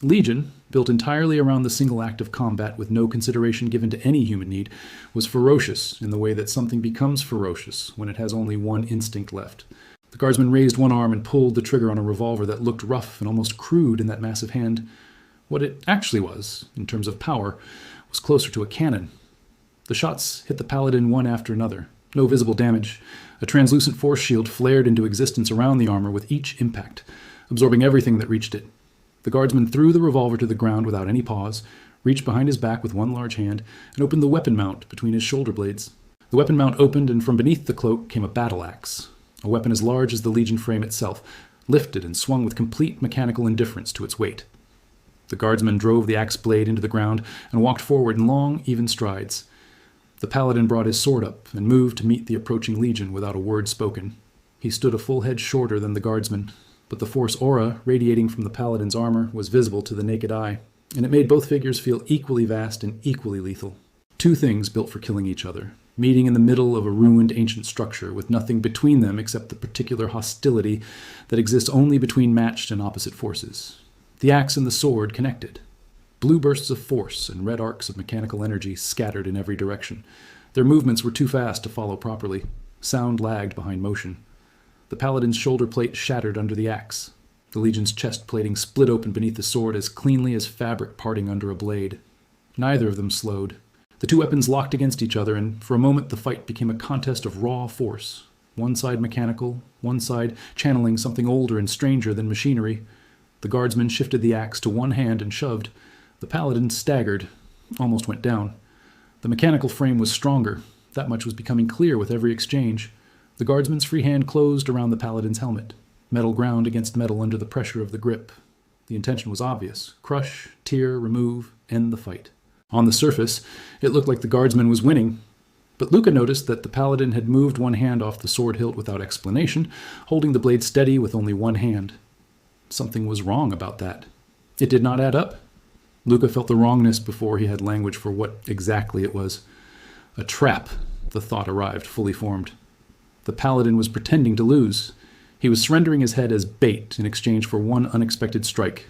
Legion, built entirely around the single act of combat with no consideration given to any human need, was ferocious in the way that something becomes ferocious when it has only one instinct left. The guardsman raised one arm and pulled the trigger on a revolver that looked rough and almost crude in that massive hand. What it actually was, in terms of power, was closer to a cannon. The shots hit the paladin one after another. No visible damage. A translucent force shield flared into existence around the armor with each impact, absorbing everything that reached it. The guardsman threw the revolver to the ground without any pause, reached behind his back with one large hand, and opened the weapon mount between his shoulder blades. The weapon mount opened, and from beneath the cloak came a battle axe, a weapon as large as the Legion frame itself, lifted and swung with complete mechanical indifference to its weight. The guardsman drove the axe blade into the ground and walked forward in long, even strides. The paladin brought his sword up and moved to meet the approaching Legion without a word spoken. He stood a full head shorter than the guardsman, but the force aura radiating from the paladin's armor was visible to the naked eye, and it made both figures feel equally vast and equally lethal. Two things built for killing each other, meeting in the middle of a ruined ancient structure with nothing between them except the particular hostility that exists only between matched and opposite forces. The axe and the sword connected. Blue bursts of force and red arcs of mechanical energy scattered in every direction. Their movements were too fast to follow properly. Sound lagged behind motion. The paladin's shoulder plate shattered under the axe. The Legion's chest plating split open beneath the sword as cleanly as fabric parting under a blade. Neither of them slowed. The two weapons locked against each other, and for a moment the fight became a contest of raw force. One side mechanical, one side channeling something older and stranger than machinery. The guardsman shifted the axe to one hand and shoved. The paladin staggered, almost went down. The mechanical frame was stronger. That much was becoming clear with every exchange. The guardsman's free hand closed around the paladin's helmet. Metal ground against metal under the pressure of the grip. The intention was obvious. Crush, tear, remove, end the fight. On the surface, it looked like the guardsman was winning. But Luca noticed that the paladin had moved one hand off the sword hilt without explanation, holding the blade steady with only one hand. Something was wrong about that. It did not add up. Luca felt the wrongness before he had language for what exactly it was. A trap, the thought arrived, fully formed. The paladin was pretending to lose. He was surrendering his head as bait in exchange for one unexpected strike,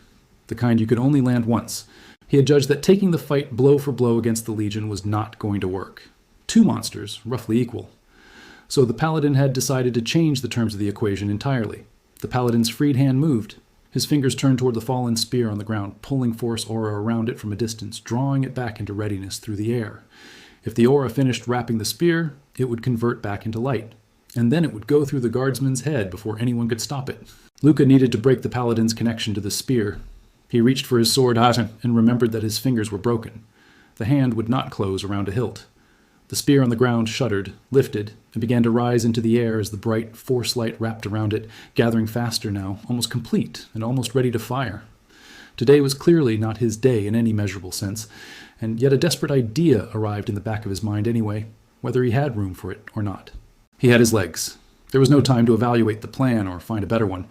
the kind you could only land once, He had judged that taking the fight blow for blow against the Legion was not going to work. Two monsters, roughly equal. So the Paladin had decided to change the terms of the equation entirely. The Paladin's freed hand moved. His fingers turned toward the fallen spear on the ground, pulling force aura around it from a distance, drawing it back into readiness through the air. If the aura finished wrapping the spear, it would convert back into light, and then it would go through the guardsman's head before anyone could stop it. Luca needed to break the Paladin's connection to the spear. He reached for his sword and remembered that his fingers were broken. The hand would not close around a hilt. The spear on the ground shuddered, lifted, and began to rise into the air as the bright force light wrapped around it, gathering faster now, almost complete and almost ready to fire. Today was clearly not his day in any measurable sense, and yet a desperate idea arrived in the back of his mind anyway, whether he had room for it or not. He had his legs. There was no time to evaluate the plan or find a better one.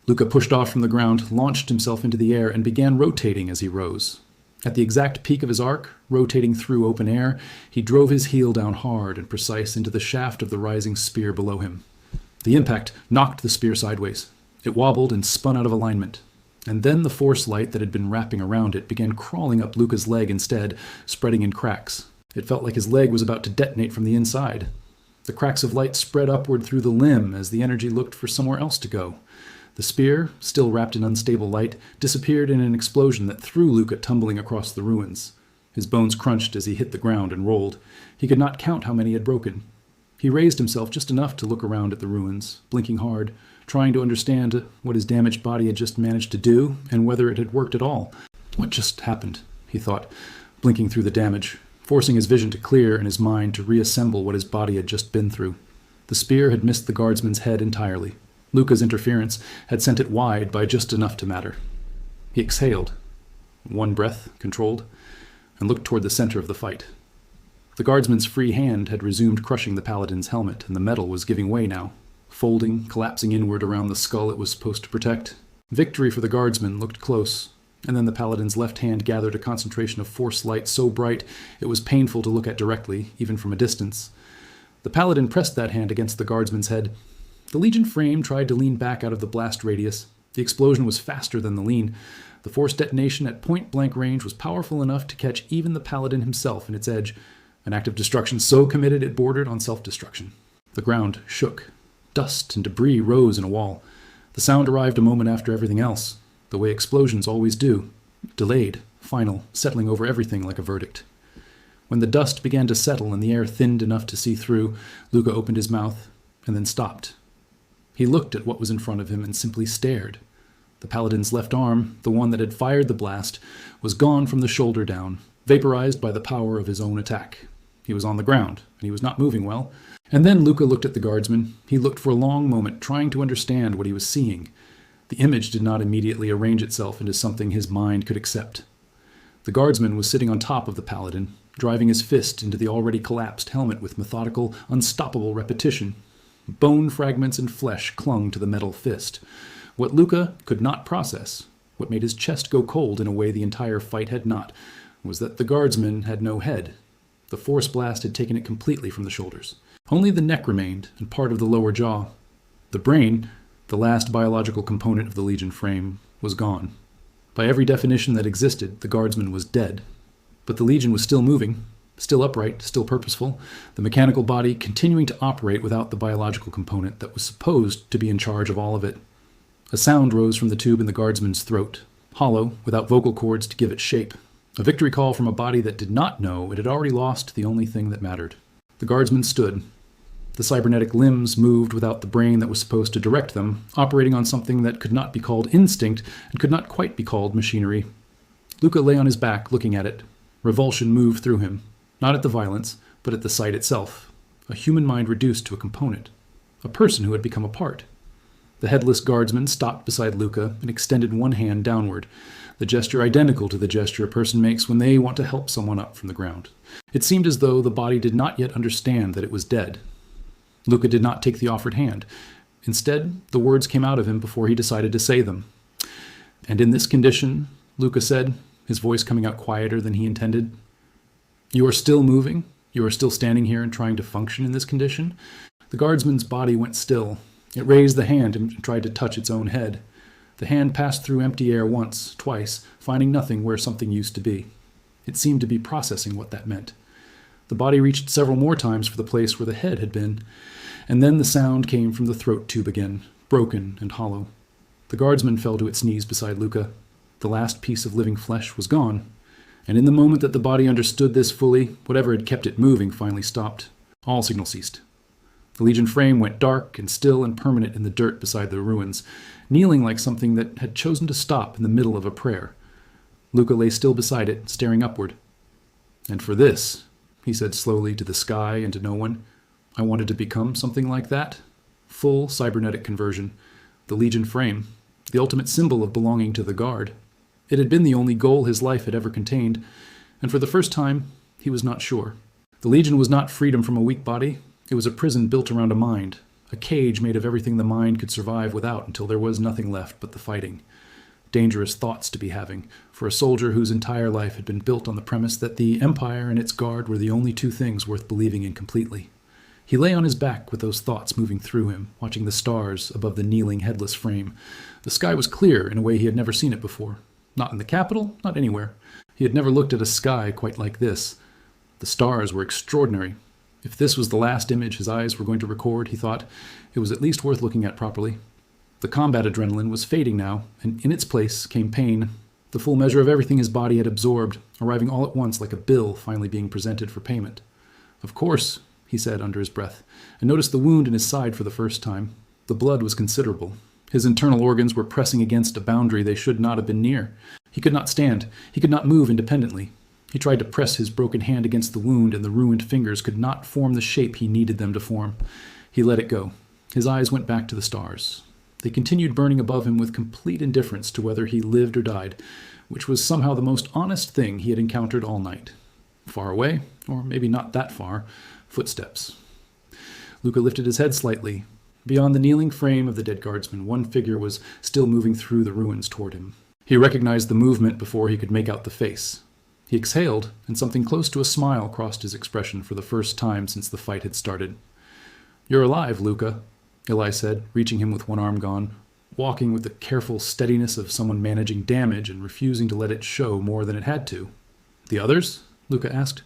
Luca pushed off from the ground, launched himself into the air, and began rotating as he rose. At the exact peak of his arc, rotating through open air, he drove his heel down hard and precise into the shaft of the rising spear below him. The impact knocked the spear sideways. It wobbled and spun out of alignment. And then the force light that had been wrapping around it began crawling up Luca's leg instead, spreading in cracks. It felt like his leg was about to detonate from the inside. The cracks of light spread upward through the limb as the energy looked for somewhere else to go. The spear, still wrapped in unstable light, disappeared in an explosion that threw Luca tumbling across the ruins. His bones crunched as he hit the ground and rolled. He could not count how many had broken. He raised himself just enough to look around at the ruins, blinking hard, trying to understand what his damaged body had just managed to do and whether it had worked at all. What just happened, he thought, blinking through the damage, forcing his vision to clear and his mind to reassemble what his body had just been through. The spear had missed the guardsman's head entirely. Luca's interference had sent it wide by just enough to matter. He exhaled, one breath, controlled, and looked toward the center of the fight. The guardsman's free hand had resumed crushing the Paladin's helmet, and the metal was giving way now, folding, collapsing inward around the skull it was supposed to protect. Victory for the guardsman looked close, and then the Paladin's left hand gathered a concentration of force light so bright it was painful to look at directly, even from a distance. The Paladin pressed that hand against the guardsman's head. The Legion frame tried to lean back out of the blast radius. The explosion was faster than the lean. The force detonation at point-blank range was powerful enough to catch even the Paladin himself in its edge, an act of destruction so committed it bordered on self-destruction. The ground shook. Dust and debris rose in a wall. The sound arrived a moment after everything else, the way explosions always do, delayed, final, settling over everything like a verdict. When the dust began to settle and the air thinned enough to see through, Luca opened his mouth and then stopped. He looked at what was in front of him and simply stared. The Paladin's left arm, the one that had fired the blast, was gone from the shoulder down, vaporized by the power of his own attack. He was on the ground, and he was not moving well. And then Luca looked at the guardsman. He looked for a long moment, trying to understand what he was seeing. The image did not immediately arrange itself into something his mind could accept. The guardsman was sitting on top of the Paladin, driving his fist into the already collapsed helmet with methodical, unstoppable repetition. Bone fragments and flesh clung to the metal fist. What Luca could not process, what made his chest go cold in a way the entire fight had not, was that the guardsman had no head. The force blast had taken it completely from the shoulders. Only the neck remained, and part of the lower jaw. The brain, the last biological component of the Legion frame, was gone. By every definition that existed, the guardsman was dead. But the Legion was still moving, still upright, still purposeful, the mechanical body continuing to operate without the biological component that was supposed to be in charge of all of it. A sound rose from the tube in the guardsman's throat, hollow, without vocal cords to give it shape. A victory call from a body that did not know it had already lost the only thing that mattered. The guardsman stood. The cybernetic limbs moved without the brain that was supposed to direct them, operating on something that could not be called instinct and could not quite be called machinery. Luca lay on his back looking at it. Revulsion moved through him. Not at the violence, but at the sight itself. A human mind reduced to a component. A person who had become a part. The headless guardsman stopped beside Luca and extended one hand downward, the gesture identical to the gesture a person makes when they want to help someone up from the ground. It seemed as though the body did not yet understand that it was dead. Luca did not take the offered hand. Instead, the words came out of him before he decided to say them. And in this condition, Luca said, his voice coming out quieter than he intended, "You are still moving? You are still standing here and trying to function in this condition?" The guardsman's body went still. It raised the hand and tried to touch its own head. The hand passed through empty air once, twice, finding nothing where something used to be. It seemed to be processing what that meant. The body reached several more times for the place where the head had been, and then the sound came from the throat tube again, broken and hollow. The guardsman fell to its knees beside Luca. The last piece of living flesh was gone, and in the moment that the body understood this fully, whatever had kept it moving finally stopped. All signal ceased. The Legion frame went dark and still and permanent in the dirt beside the ruins, kneeling like something that had chosen to stop in the middle of a prayer. Luca lay still beside it, staring upward. "And for this," he said slowly to the sky and to no one, "I wanted to become something like that. Full cybernetic conversion. The Legion frame. The ultimate symbol of belonging to the Guard. It had been the only goal his life had ever contained, and for the first time, he was not sure. The Legion was not freedom from a weak body. It was a prison built around a mind, a cage made of everything the mind could survive without until there was nothing left but the fighting. Dangerous thoughts to be having, for a soldier whose entire life had been built on the premise that the Empire and its Guard were the only two things worth believing in completely. He lay on his back with those thoughts moving through him, watching the stars above the kneeling, headless frame. The sky was clear in a way he had never seen it before. Not in the capital, not anywhere. He had never looked at a sky quite like this. The stars were extraordinary. If this was the last image his eyes were going to record, he thought, it was at least worth looking at properly. The combat adrenaline was fading now, and in its place came pain, the full measure of everything his body had absorbed, arriving all at once like a bill finally being presented for payment. "Of course," he said under his breath, and noticed the wound in his side for the first time. The blood was considerable. His internal organs were pressing against a boundary they should not have been near. He could not stand. He could not move independently. He tried to press his broken hand against the wound, and the ruined fingers could not form the shape he needed them to form. He let it go. His eyes went back to the stars. They continued burning above him with complete indifference to whether he lived or died, which was somehow the most honest thing he had encountered all night. Far away, or maybe not that far, footsteps. Luca lifted his head slightly. Beyond the kneeling frame of the dead guardsman, one figure was still moving through the ruins toward him. He recognized the movement before he could make out the face. He exhaled, and something close to a smile crossed his expression for the first time since the fight had started. "You're alive, Luca," Eli said, reaching him with one arm gone, walking with the careful steadiness of someone managing damage and refusing to let it show more than it had to. "The others?" Luca asked.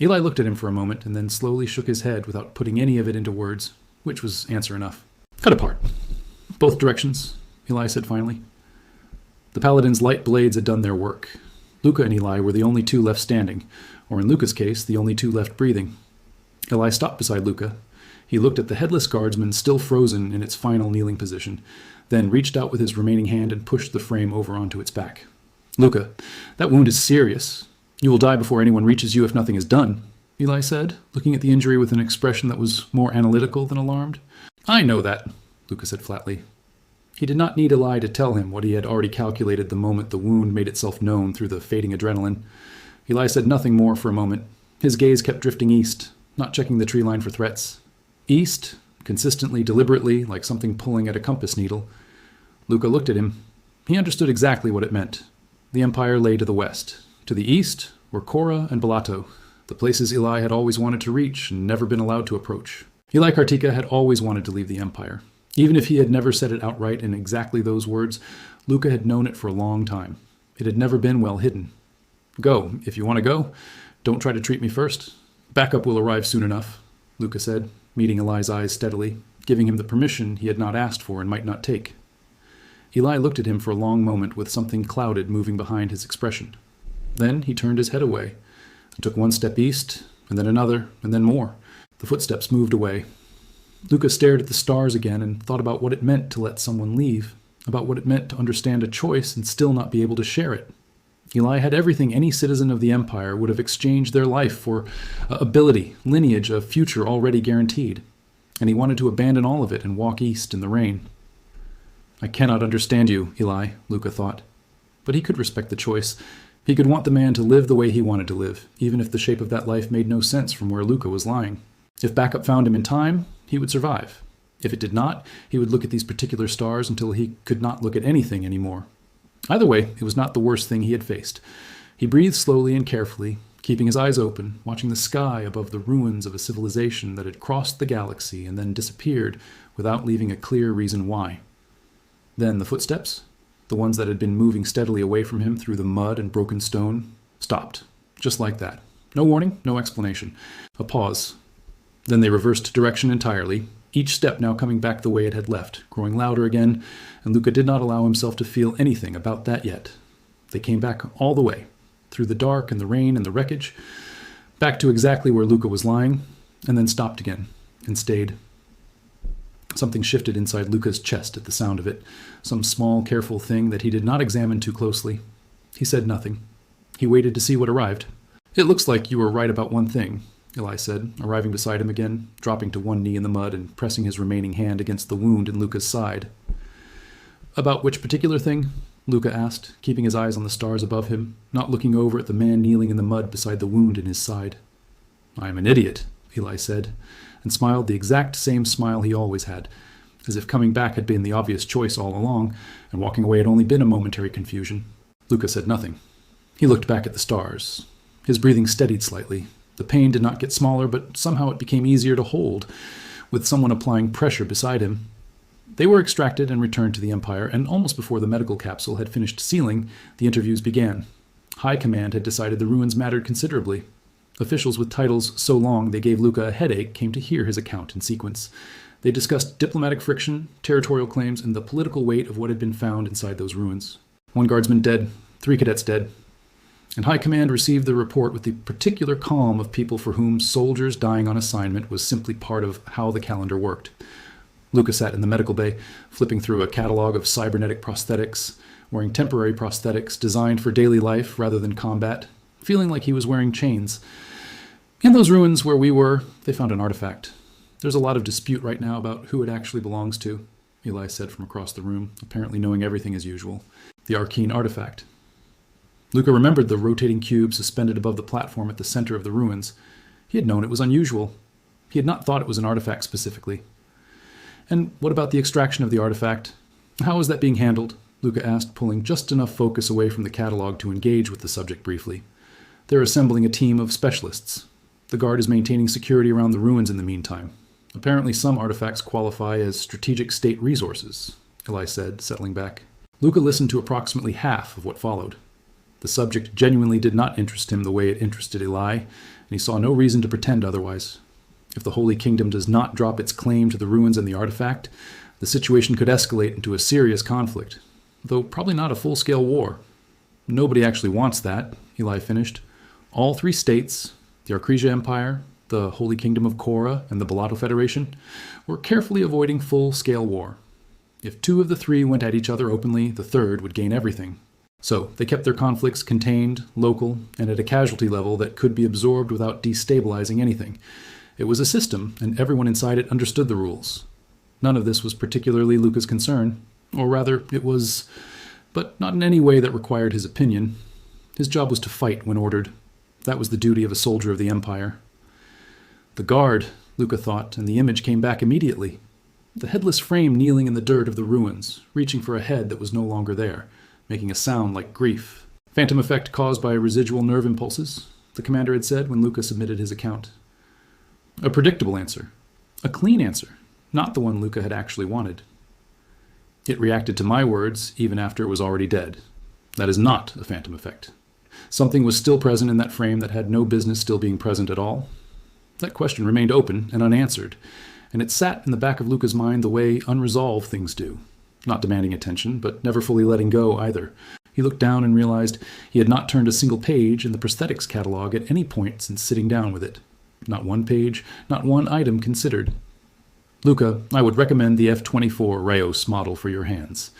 Eli looked at him for a moment and then slowly shook his head without putting any of it into words, which was answer enough. "Cut apart. Both directions," Eli said finally. The paladin's light blades had done their work. Luca and Eli were the only two left standing, or in Luca's case, the only two left breathing. Eli stopped beside Luca. He looked at the headless guardsman still frozen in its final kneeling position, then reached out with his remaining hand and pushed the frame over onto its back. "Luca, that wound is serious. You will die before anyone reaches you if nothing is done," Eli said, looking at the injury with an expression that was more analytical than alarmed. "I know that," Luca said flatly. He did not need Eli to tell him what he had already calculated the moment the wound made itself known through the fading adrenaline. Eli said nothing more for a moment. His gaze kept drifting east, not checking the tree line for threats. East, consistently, deliberately, like something pulling at a compass needle. Luca looked at him. He understood exactly what it meant. The Empire lay to the west. To the east were Korra and Balato, the places Eli had always wanted to reach and never been allowed to approach. Eli Kartika had always wanted to leave the Empire. Even if he had never said it outright in exactly those words, Luca had known it for a long time. It had never been well hidden. "Go, if you want to go. Don't try to treat me first. Backup will arrive soon enough," Luca said, meeting Eli's eyes steadily, giving him the permission he had not asked for and might not take. Eli looked at him for a long moment with something clouded moving behind his expression. Then he turned his head away, and took one step east, and then another, and then more. The footsteps moved away. Luca stared at the stars again and thought about what it meant to let someone leave, about what it meant to understand a choice and still not be able to share it. Eli had everything any citizen of the Empire would have exchanged their life for: ability, lineage, a future already guaranteed. And he wanted to abandon all of it and walk east in the rain. "I cannot understand you, Eli," Luca thought. But he could respect the choice. He could want the man to live the way he wanted to live, even if the shape of that life made no sense from where Luca was lying. If backup found him in time, he would survive. If it did not, he would look at these particular stars until he could not look at anything anymore. Either way, it was not the worst thing he had faced. He breathed slowly and carefully, keeping his eyes open, watching the sky above the ruins of a civilization that had crossed the galaxy and then disappeared without leaving a clear reason why. Then the footsteps. the ones that had been moving steadily away from him through the mud and broken stone, stopped, just like that. No warning, no explanation. A pause. Then they reversed direction entirely, each step now coming back the way it had left, growing louder again, and Luca did not allow himself to feel anything about that yet. They came back all the way, through the dark and the rain and the wreckage, back to exactly where Luca was lying, and then stopped again, and stayed. Something shifted inside Luca's chest at the sound of it, some small, careful thing that he did not examine too closely. He said nothing. He waited to see what arrived. "It looks like you were right about one thing," Eli said, arriving beside him again, dropping to one knee in the mud and pressing his remaining hand against the wound in Luca's side. "About which particular thing?" Luca asked, keeping his eyes on the stars above him, not looking over at the man kneeling in the mud beside the wound in his side. "I am an idiot," Eli said, and smiled the exact same smile he always had, as if coming back had been the obvious choice all along, and walking away had only been a momentary confusion. Luca said nothing. He looked back at the stars. His breathing steadied slightly. The pain did not get smaller, but somehow it became easier to hold, with someone applying pressure beside him. They were extracted and returned to the Empire, and almost before the medical capsule had finished sealing, the interviews began. High Command had decided the ruins mattered considerably. Officials with titles so long they gave Luca a headache came to hear his account in sequence. They discussed diplomatic friction, territorial claims, and the political weight of what had been found inside those ruins. 1 guardsman dead, 3 cadets dead. And High Command received the report with the particular calm of people for whom soldiers dying on assignment was simply part of how the calendar worked. Luca sat in the medical bay, flipping through a catalog of cybernetic prosthetics, wearing temporary prosthetics designed for daily life rather than combat, feeling like he was wearing chains. In those ruins where we were, they found an artifact. "There's a lot of dispute right now about who it actually belongs to," Eli said from across the room, apparently knowing everything as usual. "The arcane artifact." Luca remembered the rotating cube suspended above the platform at the center of the ruins. He had known it was unusual. He had not thought it was an artifact specifically. "And what about the extraction of the artifact? How is that being handled?" Luca asked, pulling just enough focus away from the catalog to engage with the subject briefly. "They're assembling a team of specialists. The Guard is maintaining security around the ruins in the meantime. Apparently some artifacts qualify as strategic state resources," Eli said, settling back. Luca listened to approximately half of what followed. The subject genuinely did not interest him the way it interested Eli, and he saw no reason to pretend otherwise. If the Holy Kingdom does not drop its claim to the ruins and the artifact, the situation could escalate into a serious conflict, though probably not a full-scale war. "Nobody actually wants that," Eli finished. "All 3 states, the Arcresia Empire, the Holy Kingdom of Korra, and the Balato Federation, were carefully avoiding full-scale war. If 2 of the 3 went at each other openly, the 3rd would gain everything. So they kept their conflicts contained, local, and at a casualty level that could be absorbed without destabilizing anything. It was a system, and everyone inside it understood the rules. None of this was particularly Luca's concern, or rather, it was, but not in any way that required his opinion. His job was to fight when ordered. That was the duty of a soldier of the Empire. The Guard, Luca thought, and the image came back immediately. The headless frame kneeling in the dirt of the ruins, reaching for a head that was no longer there, making a sound like grief. "Phantom effect caused by residual nerve impulses," the commander had said when Luca submitted his account. A predictable answer. A clean answer, not the one Luca had actually wanted. "It reacted to my words even after it was already dead. That is not a phantom effect. Something was still present in that frame that had no business still being present at all." That question remained open and unanswered, and it sat in the back of Luca's mind the way unresolved things do. Not demanding attention, but never fully letting go either. He looked down and realized he had not turned a single page in the prosthetics catalog at any point since sitting down with it. Not one page, not one item considered. "Luca, I would recommend the F-24 Rayos model for your hands.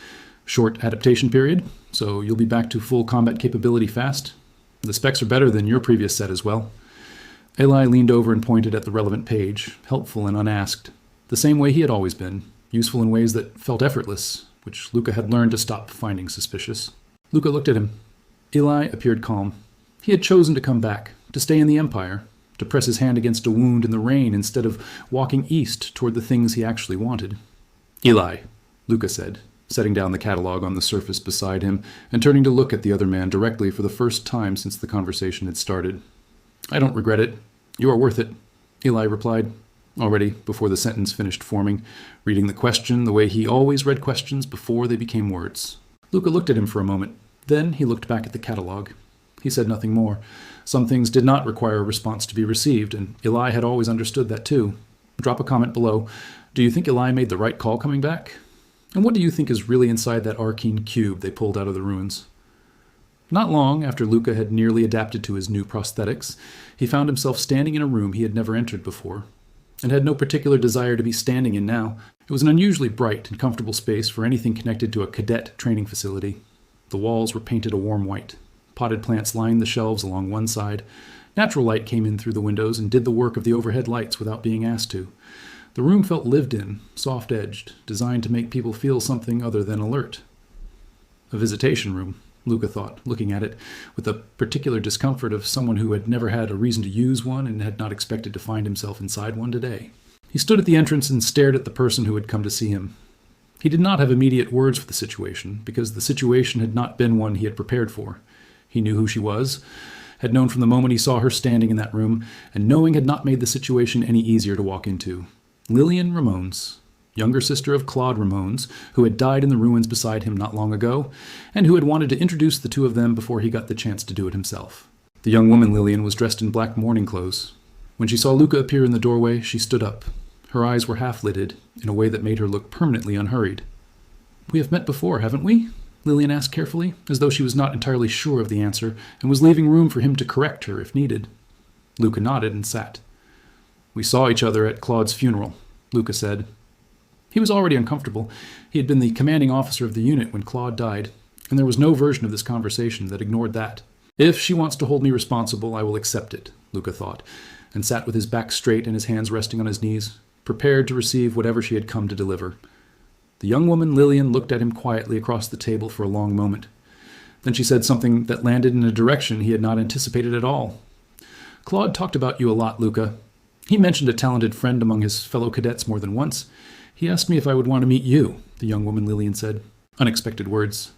Short adaptation period, so you'll be back to full combat capability fast. The specs are better than your previous set as well." Eli leaned over and pointed at the relevant page, helpful and unasked, the same way he had always been, useful in ways that felt effortless, which Luca had learned to stop finding suspicious. Luca looked at him. Eli appeared calm. He had chosen to come back, to stay in the Empire, to press his hand against a wound in the rain instead of walking east toward the things he actually wanted. "Eli," Luca said, setting down the catalog on the surface beside him and turning to look at the other man directly for the first time since the conversation had started. "I don't regret it. You are worth it," Eli replied, already before the sentence finished forming, reading the question the way he always read questions before they became words. Luca looked at him for a moment. Then he looked back at the catalog. He said nothing more. Some things did not require a response to be received, and Eli had always understood that too. Drop a comment below. Do you think Eli made the right call coming back? And what do you think is really inside that arcane cube they pulled out of the ruins? Not long after Luca had nearly adapted to his new prosthetics, he found himself standing in a room he had never entered before, and had no particular desire to be standing in now. It was an unusually bright and comfortable space for anything connected to a cadet training facility. The walls were painted a warm white. Potted plants lined the shelves along one side. Natural light came in through the windows and did the work of the overhead lights without being asked to. The room felt lived in, soft-edged, designed to make people feel something other than alert. A visitation room, Luca thought, looking at it, with the particular discomfort of someone who had never had a reason to use one and had not expected to find himself inside one today. He stood at the entrance and stared at the person who had come to see him. He did not have immediate words for the situation, because the situation had not been one he had prepared for. He knew who she was, had known from the moment he saw her standing in that room, and knowing had not made the situation any easier to walk into. Lillian Ramones, younger sister of Claude Ramones, who had died in the ruins beside him not long ago, and who had wanted to introduce the two of them before he got the chance to do it himself. The young woman Lillian was dressed in black mourning clothes. When she saw Luca appear in the doorway, she stood up. Her eyes were half-lidded, in a way that made her look permanently unhurried. "We have met before, haven't we?" Lillian asked carefully, as though she was not entirely sure of the answer, and was leaving room for him to correct her if needed. Luca nodded and sat. "We saw each other at Claude's funeral," Luca said. He was already uncomfortable. He had been the commanding officer of the unit when Claude died, and there was no version of this conversation that ignored that. If she wants to hold me responsible, I will accept it, Luca thought, and sat with his back straight and his hands resting on his knees, prepared to receive whatever she had come to deliver. The young woman Lillian looked at him quietly across the table for a long moment. Then she said something that landed in a direction he had not anticipated at all. "Claude talked about you a lot, Luca. He mentioned a talented friend among his fellow cadets more than once. He asked me if I would want to meet you," the young woman Lillian said. Unexpected words.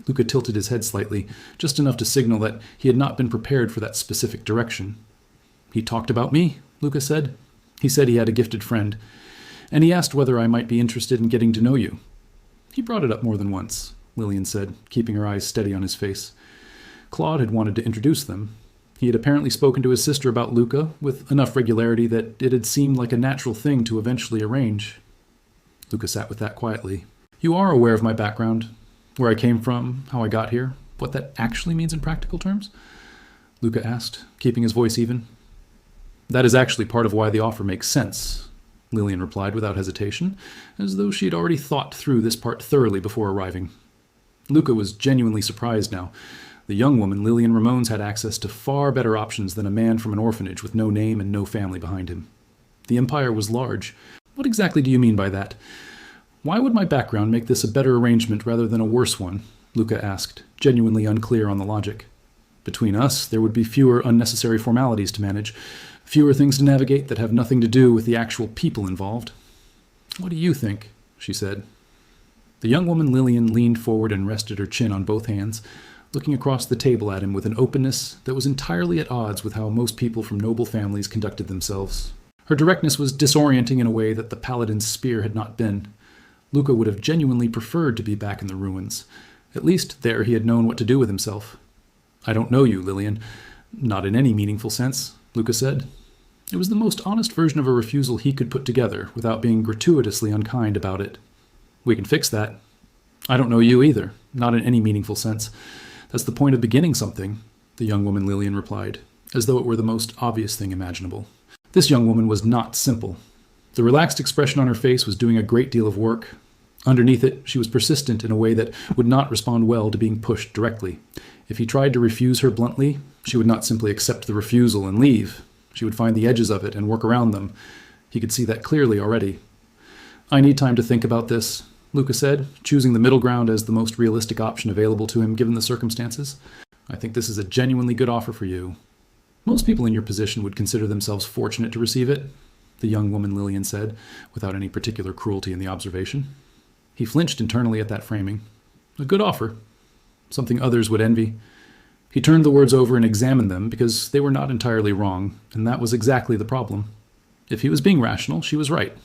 Luca tilted his head slightly, just enough to signal that he had not been prepared for that specific direction. "He talked about me," Luca said. "He said he had a gifted friend, and he asked whether I might be interested in getting to know you." "He brought it up more than once," Lillian said, keeping her eyes steady on his face. Claude had wanted to introduce them. He had apparently spoken to his sister about Luca with enough regularity that it had seemed like a natural thing to eventually arrange. Luca sat with that quietly. "You are aware of my background, where I came from, how I got here, what that actually means in practical terms?" Luca asked, keeping his voice even. "That is actually part of why the offer makes sense," Lillian replied without hesitation, as though she had already thought through this part thoroughly before arriving. Luca was genuinely surprised now. The young woman, Lillian Ramones, had access to far better options than a man from an orphanage with no name and no family behind him. The empire was large. "What exactly do you mean by that? Why would my background make this a better arrangement rather than a worse one?" Luca asked, genuinely unclear on the logic. "Between us, there would be fewer unnecessary formalities to manage, fewer things to navigate that have nothing to do with the actual people involved." "What do you think?" she said. The young woman Lillian leaned forward and rested her chin on both hands, looking across the table at him with an openness that was entirely at odds with how most people from noble families conducted themselves. Her directness was disorienting in a way that the paladin's spear had not been. Luca would have genuinely preferred to be back in the ruins. At least there he had known what to do with himself. "I don't know you, Lillian. Not in any meaningful sense," Luca said. It was the most honest version of a refusal he could put together without being gratuitously unkind about it. "We can fix that." "I don't know you either. Not in any meaningful sense. That's the point of beginning something," the young woman Lillian replied, as though it were the most obvious thing imaginable. This young woman was not simple. The relaxed expression on her face was doing a great deal of work. Underneath it, she was persistent in a way that would not respond well to being pushed directly. If he tried to refuse her bluntly, she would not simply accept the refusal and leave. She would find the edges of it and work around them. He could see that clearly already. "I need time to think about this," Luca said, choosing the middle ground as the most realistic option available to him given the circumstances. "I think this is a genuinely good offer for you. Most people in your position would consider themselves fortunate to receive it," the young woman Lillian said, without any particular cruelty in the observation. He flinched internally at that framing. A good offer. Something others would envy. He turned the words over and examined them because they were not entirely wrong, and that was exactly the problem. If he was being rational, she was right.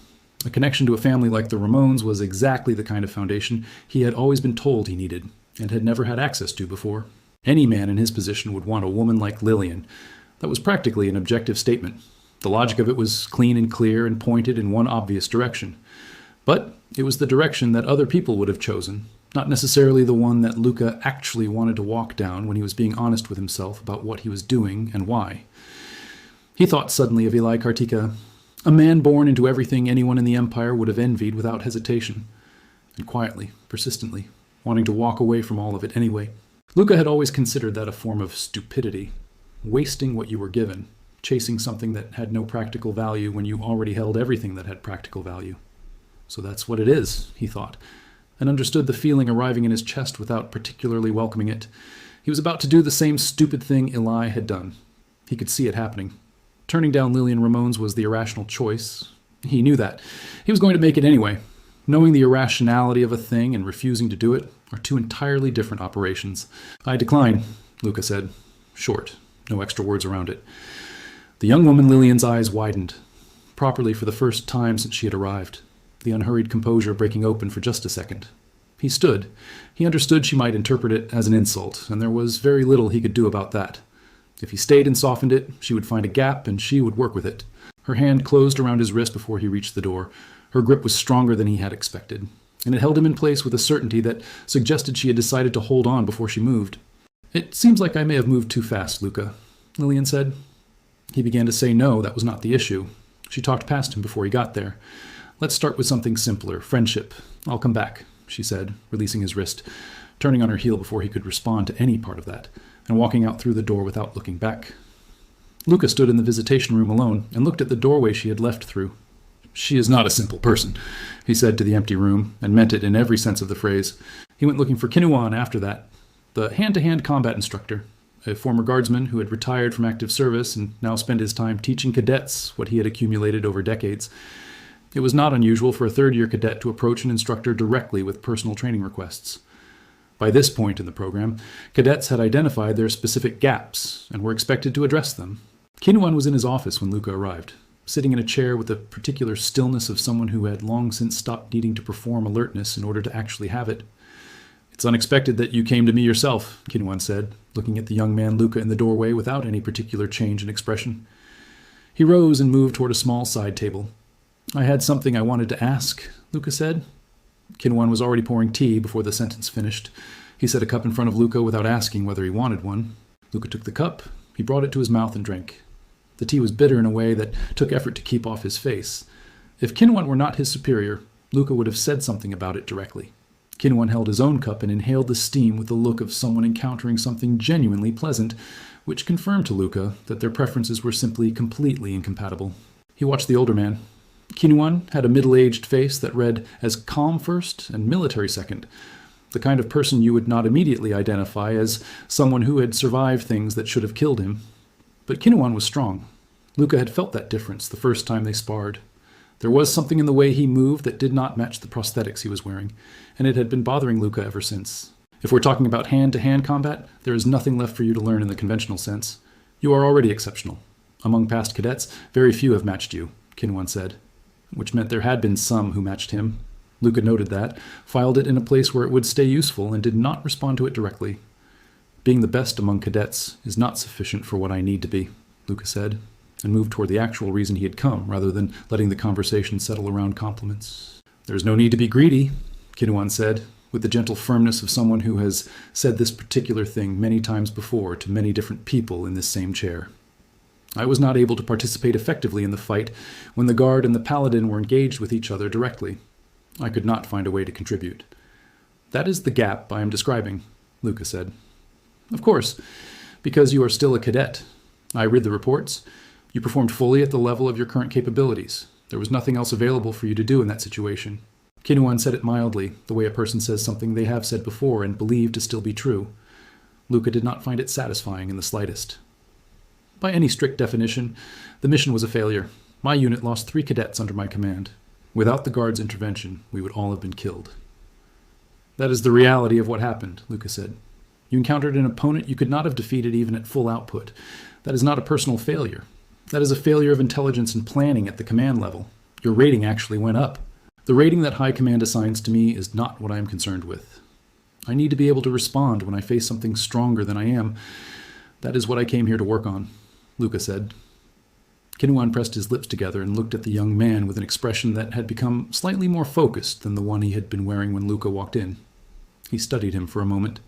A connection to a family like the Ramones was exactly the kind of foundation he had always been told he needed, and had never had access to before. Any man in his position would want a woman like Lillian. That was practically an objective statement. The logic of it was clean and clear and pointed in one obvious direction. But it was the direction that other people would have chosen, not necessarily the one that Luca actually wanted to walk down when he was being honest with himself about what he was doing and why. He thought suddenly of Eli Kartika, a man born into everything anyone in the Empire would have envied without hesitation, and quietly, persistently, wanting to walk away from all of it anyway. Luca had always considered that a form of stupidity, wasting what you were given, chasing something that had no practical value when you already held everything that had practical value. So that's what it is, he thought, and understood the feeling arriving in his chest without particularly welcoming it. He was about to do the same stupid thing Eli had done. He could see it happening. Turning down Lillian Ramones was the irrational choice. He knew that. He was going to make it anyway. Knowing the irrationality of a thing and refusing to do it are two entirely different operations. I decline, Luca said. Short. No extra words around it. The young woman Lillian's eyes widened, properly for the first time since she had arrived, the unhurried composure breaking open for just a second. He stood. He understood she might interpret it as an insult, and there was very little he could do about that. If he stayed and softened it, she would find a gap, and she would work with it. Her hand closed around his wrist before he reached the door. Her grip was stronger than he had expected, and it held him in place with a certainty that suggested she had decided to hold on before she moved. "It seems like I may have moved too fast, Luca," Lillian said. He began to say no, that was not the issue. She talked past him before he got there. "Let's start with something simpler, friendship. I'll come back," she said, releasing his wrist, turning on her heel before he could respond to any part of that, and walking out through the door without looking back. Luca stood in the visitation room alone and looked at the doorway she had left through. "She is not a simple person," he said to the empty room, and meant it in every sense of the phrase. He went looking for Kinuwan after that, the hand-to-hand combat instructor, a former guardsman who had retired from active service and now spent his time teaching cadets what he had accumulated over decades. It was not unusual for a third-year cadet to approach an instructor directly with personal training requests. By this point in the program, cadets had identified their specific gaps and were expected to address them. Kinuwan was in his office when Luca arrived, sitting in a chair with the particular stillness of someone who had long since stopped needing to perform alertness in order to actually have it. "It's unexpected that you came to me yourself," Kinuwan said, looking at the young man Luca in the doorway without any particular change in expression. He rose and moved toward a small side table. "I had something I wanted to ask," Luca said. Kinuwan was already pouring tea before the sentence finished. He set a cup in front of Luca without asking whether he wanted one. Luca took the cup. He brought it to his mouth and drank. The tea was bitter in a way that took effort to keep off his face. If Kinuwan were not his superior, Luca would have said something about it directly. Kinuwan held his own cup and inhaled the steam with the look of someone encountering something genuinely pleasant, which confirmed to Luca that their preferences were simply completely incompatible. He watched the older man. Kinuwan had a middle-aged face that read as calm first and military second, the kind of person you would not immediately identify as someone who had survived things that should have killed him. But Kinuwan was strong. Luca had felt that difference the first time they sparred. There was something in the way he moved that did not match the prosthetics he was wearing, and it had been bothering Luca ever since. If we're talking about hand-to-hand combat, there is nothing left for you to learn in the conventional sense. You are already exceptional. Among past cadets, very few have matched you, Kinuwan said, which meant there had been some who matched him. Luca noted that, filed it in a place where it would stay useful, and did not respond to it directly. "Being the best among cadets is not sufficient for what I need to be," Luca said, and moved toward the actual reason he had come, rather than letting the conversation settle around compliments. "There's no need to be greedy," Kinuwan said, with the gentle firmness of someone who has said this particular thing many times before to many different people in this same chair. "I was not able to participate effectively in the fight when the guard and the paladin were engaged with each other directly. I could not find a way to contribute." "That is the gap I am describing," Luca said. "Of course, because you are still a cadet. I read the reports. You performed fully at the level of your current capabilities. There was nothing else available for you to do in that situation." Kinuwan said it mildly, the way a person says something they have said before and believe to still be true. Luca did not find it satisfying in the slightest. "By any strict definition, the mission was a failure. My unit lost 3 cadets under my command. Without the guard's intervention, we would all have been killed." "That is the reality of what happened," Luca said. "You encountered an opponent you could not have defeated even at full output. That is not a personal failure. That is a failure of intelligence and planning at the command level. Your rating actually went up. The rating that High Command assigns to me is not what I am concerned with. I need to be able to respond when I face something stronger than I am. That is what I came here to work on," Luca said. Kinuan pressed his lips together and looked at the young man with an expression that had become slightly more focused than the one he had been wearing when Luca walked in. He studied him for a moment.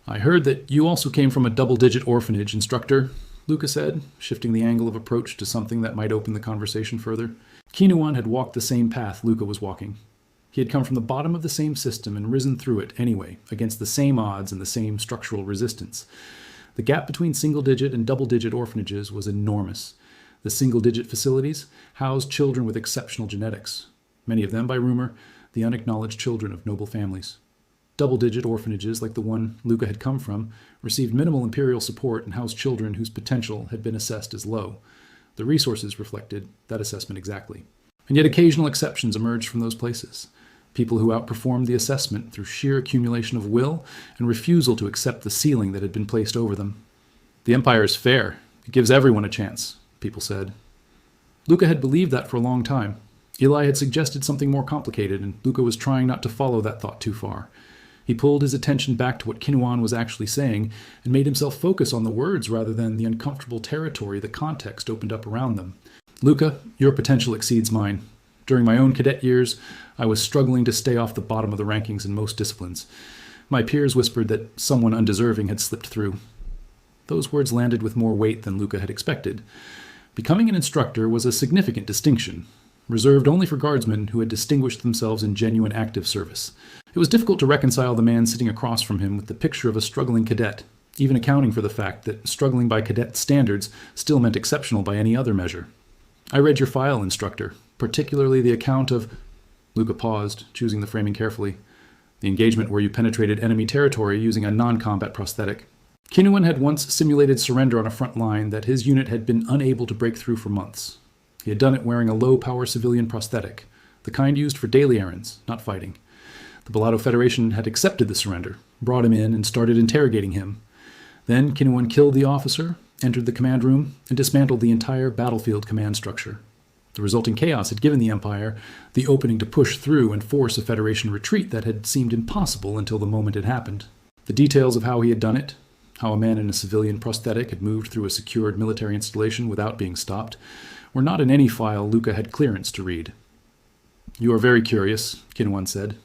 "I heard that you also came from a double-digit orphanage, instructor," Luca said, shifting the angle of approach to something that might open the conversation further. Kinuan had walked the same path Luca was walking. He had come from the bottom of the same system and risen through it anyway, against the same odds and the same structural resistance. The gap between single-digit and double-digit orphanages was enormous. The single-digit facilities housed children with exceptional genetics, many of them, by rumor, the unacknowledged children of noble families. Double-digit orphanages, like the one Luca had come from, received minimal imperial support and housed children whose potential had been assessed as low. The resources reflected that assessment exactly. And yet occasional exceptions emerged from those places. People who outperformed the assessment through sheer accumulation of will and refusal to accept the ceiling that had been placed over them. "The Empire is fair. It gives everyone a chance," people said. Luca had believed that for a long time. Eli had suggested something more complicated, and Luca was trying not to follow that thought too far. He pulled his attention back to what Kinuan was actually saying and made himself focus on the words rather than the uncomfortable territory the context opened up around them. "Luca, your potential exceeds mine. During my own cadet years, I was struggling to stay off the bottom of the rankings in most disciplines. My peers whispered that someone undeserving had slipped through." Those words landed with more weight than Luca had expected. Becoming an instructor was a significant distinction, reserved only for guardsmen who had distinguished themselves in genuine active service. It was difficult to reconcile the man sitting across from him with the picture of a struggling cadet, even accounting for the fact that struggling by cadet standards still meant exceptional by any other measure. "I read your file, instructor, particularly the account of—" Luca paused, choosing the framing carefully. "The engagement where you penetrated enemy territory using a non-combat prosthetic. Kinuan had once simulated surrender on a front line that his unit had been unable to break through for months. He had done it wearing a low-power civilian prosthetic, the kind used for daily errands, not fighting. The Bellado Federation had accepted the surrender, brought him in, and started interrogating him. Then Kinuan killed the officer, entered the command room, and dismantled the entire battlefield command structure. The resulting chaos had given the Empire the opening to push through and force a Federation retreat that had seemed impossible until the moment it happened. The details of how he had done it, how a man in a civilian prosthetic had moved through a secured military installation without being stopped, were not in any file Luca had clearance to read. "You are very curious," Kinuan said.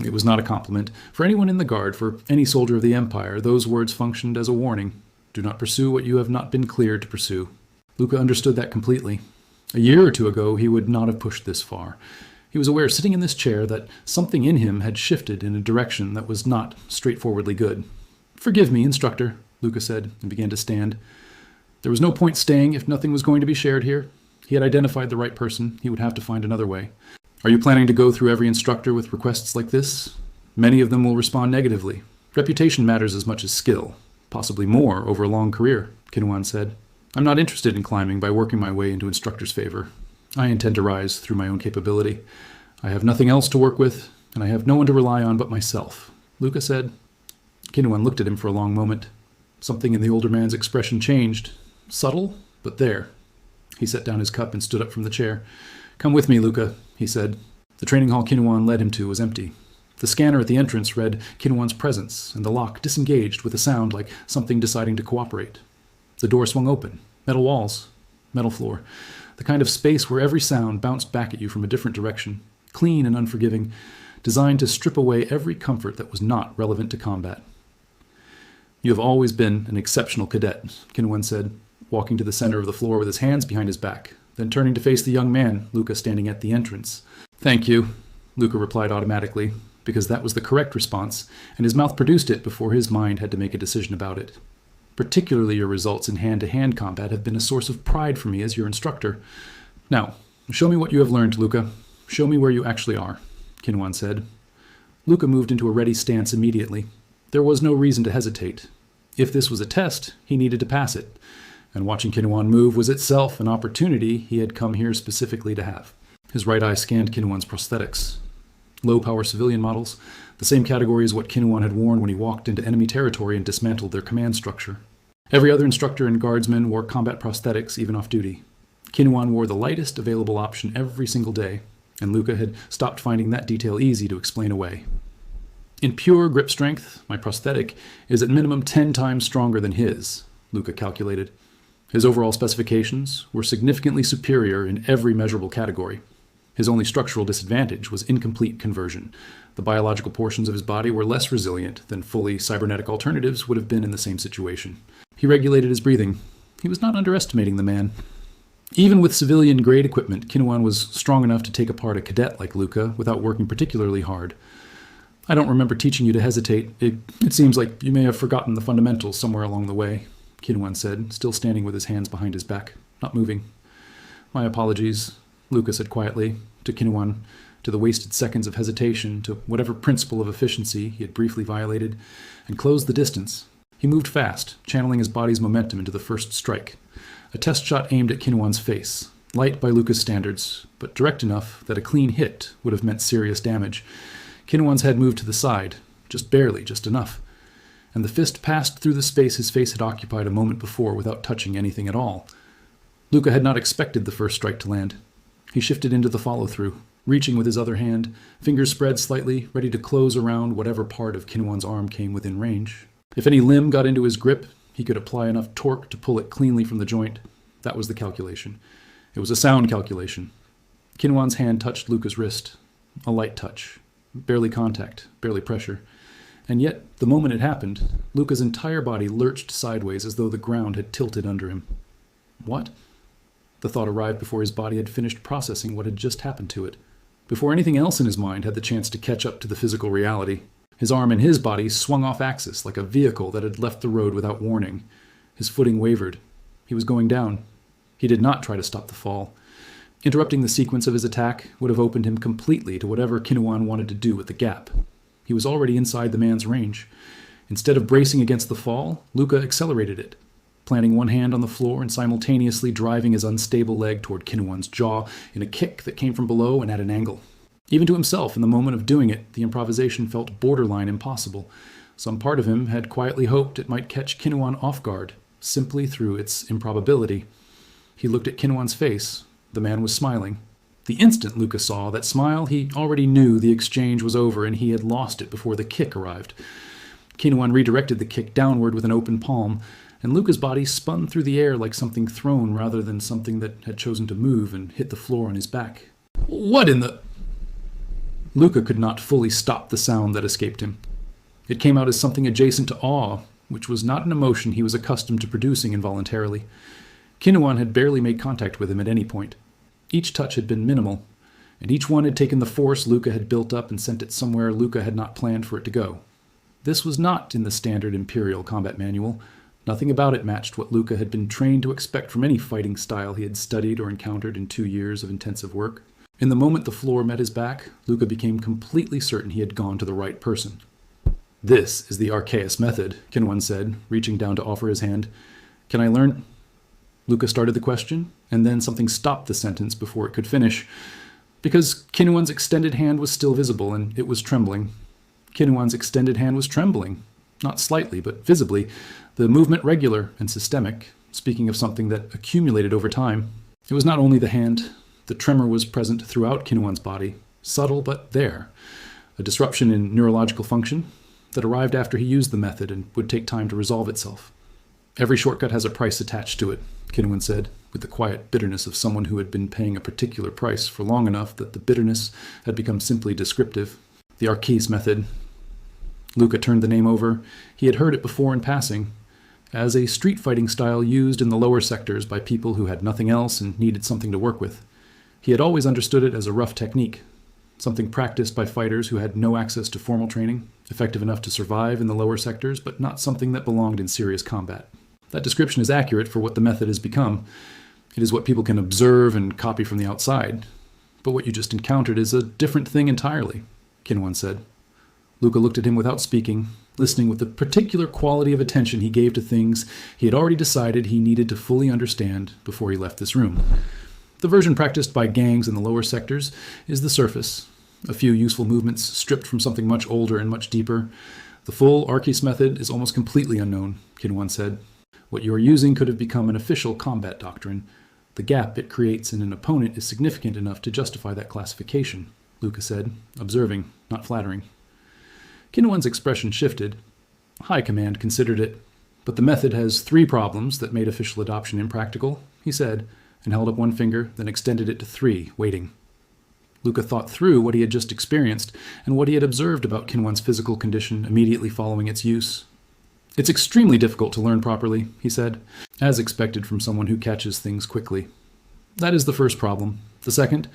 It was not a compliment. For anyone in the Guard, for any soldier of the Empire, those words functioned as a warning. Do not pursue what you have not been cleared to pursue. Luca understood that completely. A year or two ago, he would not have pushed this far. He was aware, sitting in this chair, that something in him had shifted in a direction that was not straightforwardly good. "Forgive me, instructor," Luca said, and began to stand. There was no point staying if nothing was going to be shared here. He had identified the right person. He would have to find another way. "Are you planning to go through every instructor with requests like this? Many of them will respond negatively. Reputation matters as much as skill, possibly more over a long career," Kinuan said. "I'm not interested in climbing by working my way into instructor's favor. I intend to rise through my own capability. I have nothing else to work with, and I have no one to rely on but myself," Luca said. Kinuan looked at him for a long moment. Something in the older man's expression changed. Subtle, but there. He set down his cup and stood up from the chair. "Come with me, Luca," he said. The training hall Kinuan led him to was empty. The scanner at the entrance read Kinuan's presence, and the lock disengaged with a sound like something deciding to cooperate. The door swung open. Metal walls. Metal floor. The kind of space where every sound bounced back at you from a different direction. Clean and unforgiving. Designed to strip away every comfort that was not relevant to combat. "You have always been an exceptional cadet," Kinuan said, walking to the center of the floor with his hands behind his back, then turning to face the young man, Luca, standing at the entrance. "Thank you," Luca replied automatically, because that was the correct response, and his mouth produced it before his mind had to make a decision about it. "Particularly your results in hand-to-hand combat have been a source of pride for me as your instructor. Now, show me what you have learned, Luca. Show me where you actually are," Kinuan said. Luca moved into a ready stance immediately. There was no reason to hesitate. If this was a test, he needed to pass it, and watching Kinuan move was itself an opportunity he had come here specifically to have. His right eye scanned Kinuan's prosthetics. Low-power civilian models, the same category as what Kinuan had worn when he walked into enemy territory and dismantled their command structure. Every other instructor and guardsman wore combat prosthetics, even off duty. Kinuan wore the lightest available option every single day, and Luca had stopped finding that detail easy to explain away. In pure grip strength, my prosthetic is at minimum 10 times stronger than his, Luca calculated. His overall specifications were significantly superior in every measurable category. His only structural disadvantage was incomplete conversion. The biological portions of his body were less resilient than fully cybernetic alternatives would have been in the same situation. He regulated his breathing. He was not underestimating the man. Even with civilian-grade equipment, Kinuan was strong enough to take apart a cadet like Luca without working particularly hard. I don't remember teaching you to hesitate. It seems like you may have forgotten the fundamentals somewhere along the way, Kinuan said, still standing with his hands behind his back, not moving. My apologies, Luca said quietly, to Kinuan, to the wasted seconds of hesitation, to whatever principle of efficiency he had briefly violated, and closed the distance. He moved fast, channeling his body's momentum into the first strike. A test shot aimed at Kinuan's face, light by Luca's standards, but direct enough that a clean hit would have meant serious damage. Kinuan's head moved to the side, just barely, just enough, and the fist passed through the space his face had occupied a moment before without touching anything at all. Luca had not expected the first strike to land. He shifted into the follow-through, reaching with his other hand, fingers spread slightly, ready to close around whatever part of Kinuan's arm came within range. If any limb got into his grip, he could apply enough torque to pull it cleanly from the joint. That was the calculation. It was a sound calculation. Kinuan's hand touched Luca's wrist. A light touch. Barely contact, barely pressure. And yet, the moment it happened, Luca's entire body lurched sideways as though the ground had tilted under him. What? The thought arrived before his body had finished processing what had just happened to it, before anything else in his mind had the chance to catch up to the physical reality. His arm and his body swung off axis like a vehicle that had left the road without warning. His footing wavered. He was going down. He did not try to stop the fall. Interrupting the sequence of his attack would have opened him completely to whatever Kinuan wanted to do with the gap. He was already inside the man's range. Instead of bracing against the fall, Luca accelerated it, planting one hand on the floor and simultaneously driving his unstable leg toward Kinuan's jaw in a kick that came from below and at an angle. Even to himself, in the moment of doing it, the improvisation felt borderline impossible. Some part of him had quietly hoped it might catch Kinuan off guard, simply through its improbability. He looked at Kinuan's face. The man was smiling. The instant Luca saw that smile, he already knew the exchange was over and he had lost it before the kick arrived. Kinuan redirected the kick downward with an open palm, and Luca's body spun through the air like something thrown rather than something that had chosen to move and hit the floor on his back. What in the... Luca could not fully stop the sound that escaped him. It came out as something adjacent to awe, which was not an emotion he was accustomed to producing involuntarily. Kinuan had barely made contact with him at any point. Each touch had been minimal, and each one had taken the force Luca had built up and sent it somewhere Luca had not planned for it to go. This was not in the standard Imperial combat manual. Nothing about it matched what Luca had been trained to expect from any fighting style he had studied or encountered in 2 years of intensive work. In the moment the floor met his back, Luca became completely certain he had gone to the right person. This is the Archaeus method, Kinuan said, reaching down to offer his hand. Can I learn? Luca started the question, and then something stopped the sentence before it could finish, because Kinuan's extended hand was still visible, and it was trembling. Kinuan's extended hand was trembling, not slightly, but visibly, the movement regular and systemic, speaking of something that accumulated over time. It was not only the hand. The tremor was present throughout Kinuan's body, subtle but there, a disruption in neurological function that arrived after he used the method and would take time to resolve itself. Every shortcut has a price attached to it, Kinuan said, with the quiet bitterness of someone who had been paying a particular price for long enough that the bitterness had become simply descriptive. The Archaeus method. Luca turned the name over. He had heard it before in passing, as a street fighting style used in the lower sectors by people who had nothing else and needed something to work with. He had always understood it as a rough technique, something practiced by fighters who had no access to formal training, effective enough to survive in the lower sectors, but not something that belonged in serious combat. That description is accurate for what the method has become. It is what people can observe and copy from the outside. But what you just encountered is a different thing entirely, Kinuan said. Luca looked at him without speaking, listening with the particular quality of attention he gave to things he had already decided he needed to fully understand before he left this room. The version practiced by gangs in the lower sectors is the surface, a few useful movements stripped from something much older and much deeper. The full Archaeus method is almost completely unknown, Kinuan said. What you are using could have become an official combat doctrine. The gap it creates in an opponent is significant enough to justify that classification, Luca said, observing, not flattering. Kinwan's expression shifted. High Command considered it. But the method has 3 problems that made official adoption impractical, he said, and held up one finger, then extended it to 3, waiting. Luca thought through what he had just experienced and what he had observed about Kinwan's physical condition immediately following its use. It's extremely difficult to learn properly, he said, as expected from someone who catches things quickly. That is the first problem. The second,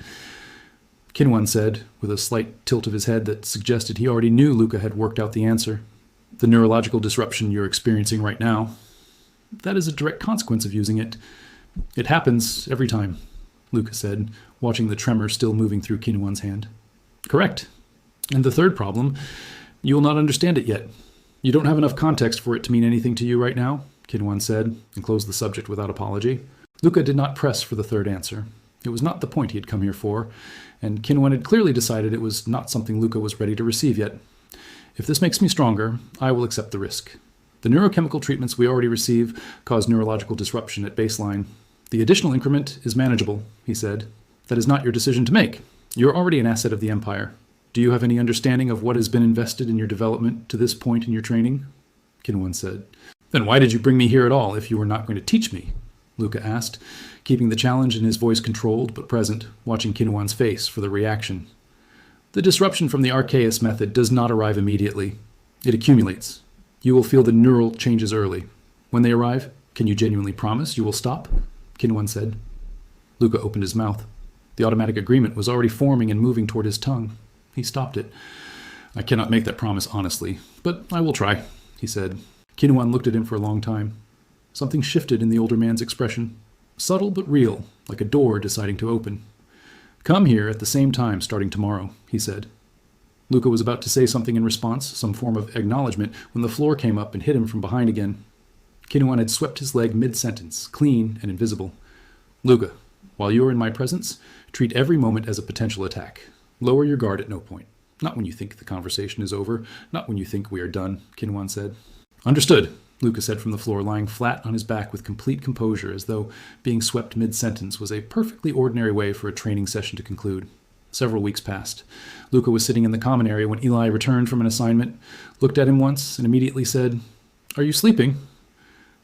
Kinwan said, with a slight tilt of his head that suggested he already knew Luca had worked out the answer. The neurological disruption you're experiencing right now. That is a direct consequence of using it. It happens every time, Luca said, watching the tremor still moving through Kinwan's hand. Correct. And the third problem, you will not understand it yet. You don't have enough context for it to mean anything to you right now, Kinwan said, and closed the subject without apology. Luca did not press for the third answer. It was not the point he had come here for, and Kinwan had clearly decided it was not something Luca was ready to receive yet. If this makes me stronger, I will accept the risk. The neurochemical treatments we already receive cause neurological disruption at baseline. The additional increment is manageable, he said. That is not your decision to make. You're already an asset of the Empire. Do you have any understanding of what has been invested in your development to this point in your training? Kinwan said. Then why did you bring me here at all if you were not going to teach me? Luca asked, keeping the challenge and his voice controlled but present, watching Kinwan's face for the reaction. The disruption from the Archaeus method does not arrive immediately. It accumulates. You will feel the neural changes early. When they arrive, can you genuinely promise you will stop? Kinwan said. Luca opened his mouth. The automatic agreement was already forming and moving toward his tongue. He stopped it. I cannot make that promise honestly, but I will try, he said. Kinwan looked at him for a long time. Something shifted in the older man's expression. Subtle but real, like a door deciding to open. Come here at the same time starting tomorrow, he said. Luca was about to say something in response, some form of acknowledgement, when the floor came up and hit him from behind again. Kinwan had swept his leg mid-sentence, clean and invisible. Luca, while you are in my presence, treat every moment as a potential attack. Lower your guard at no point. Not when you think the conversation is over, not when you think we are done, Kinwan said. Understood, Luca said from the floor, lying flat on his back with complete composure, as though being swept mid-sentence was a perfectly ordinary way for a training session to conclude. Several weeks passed. Luca was sitting in the common area when Eli returned from an assignment, looked at him once, and immediately said, Are you sleeping?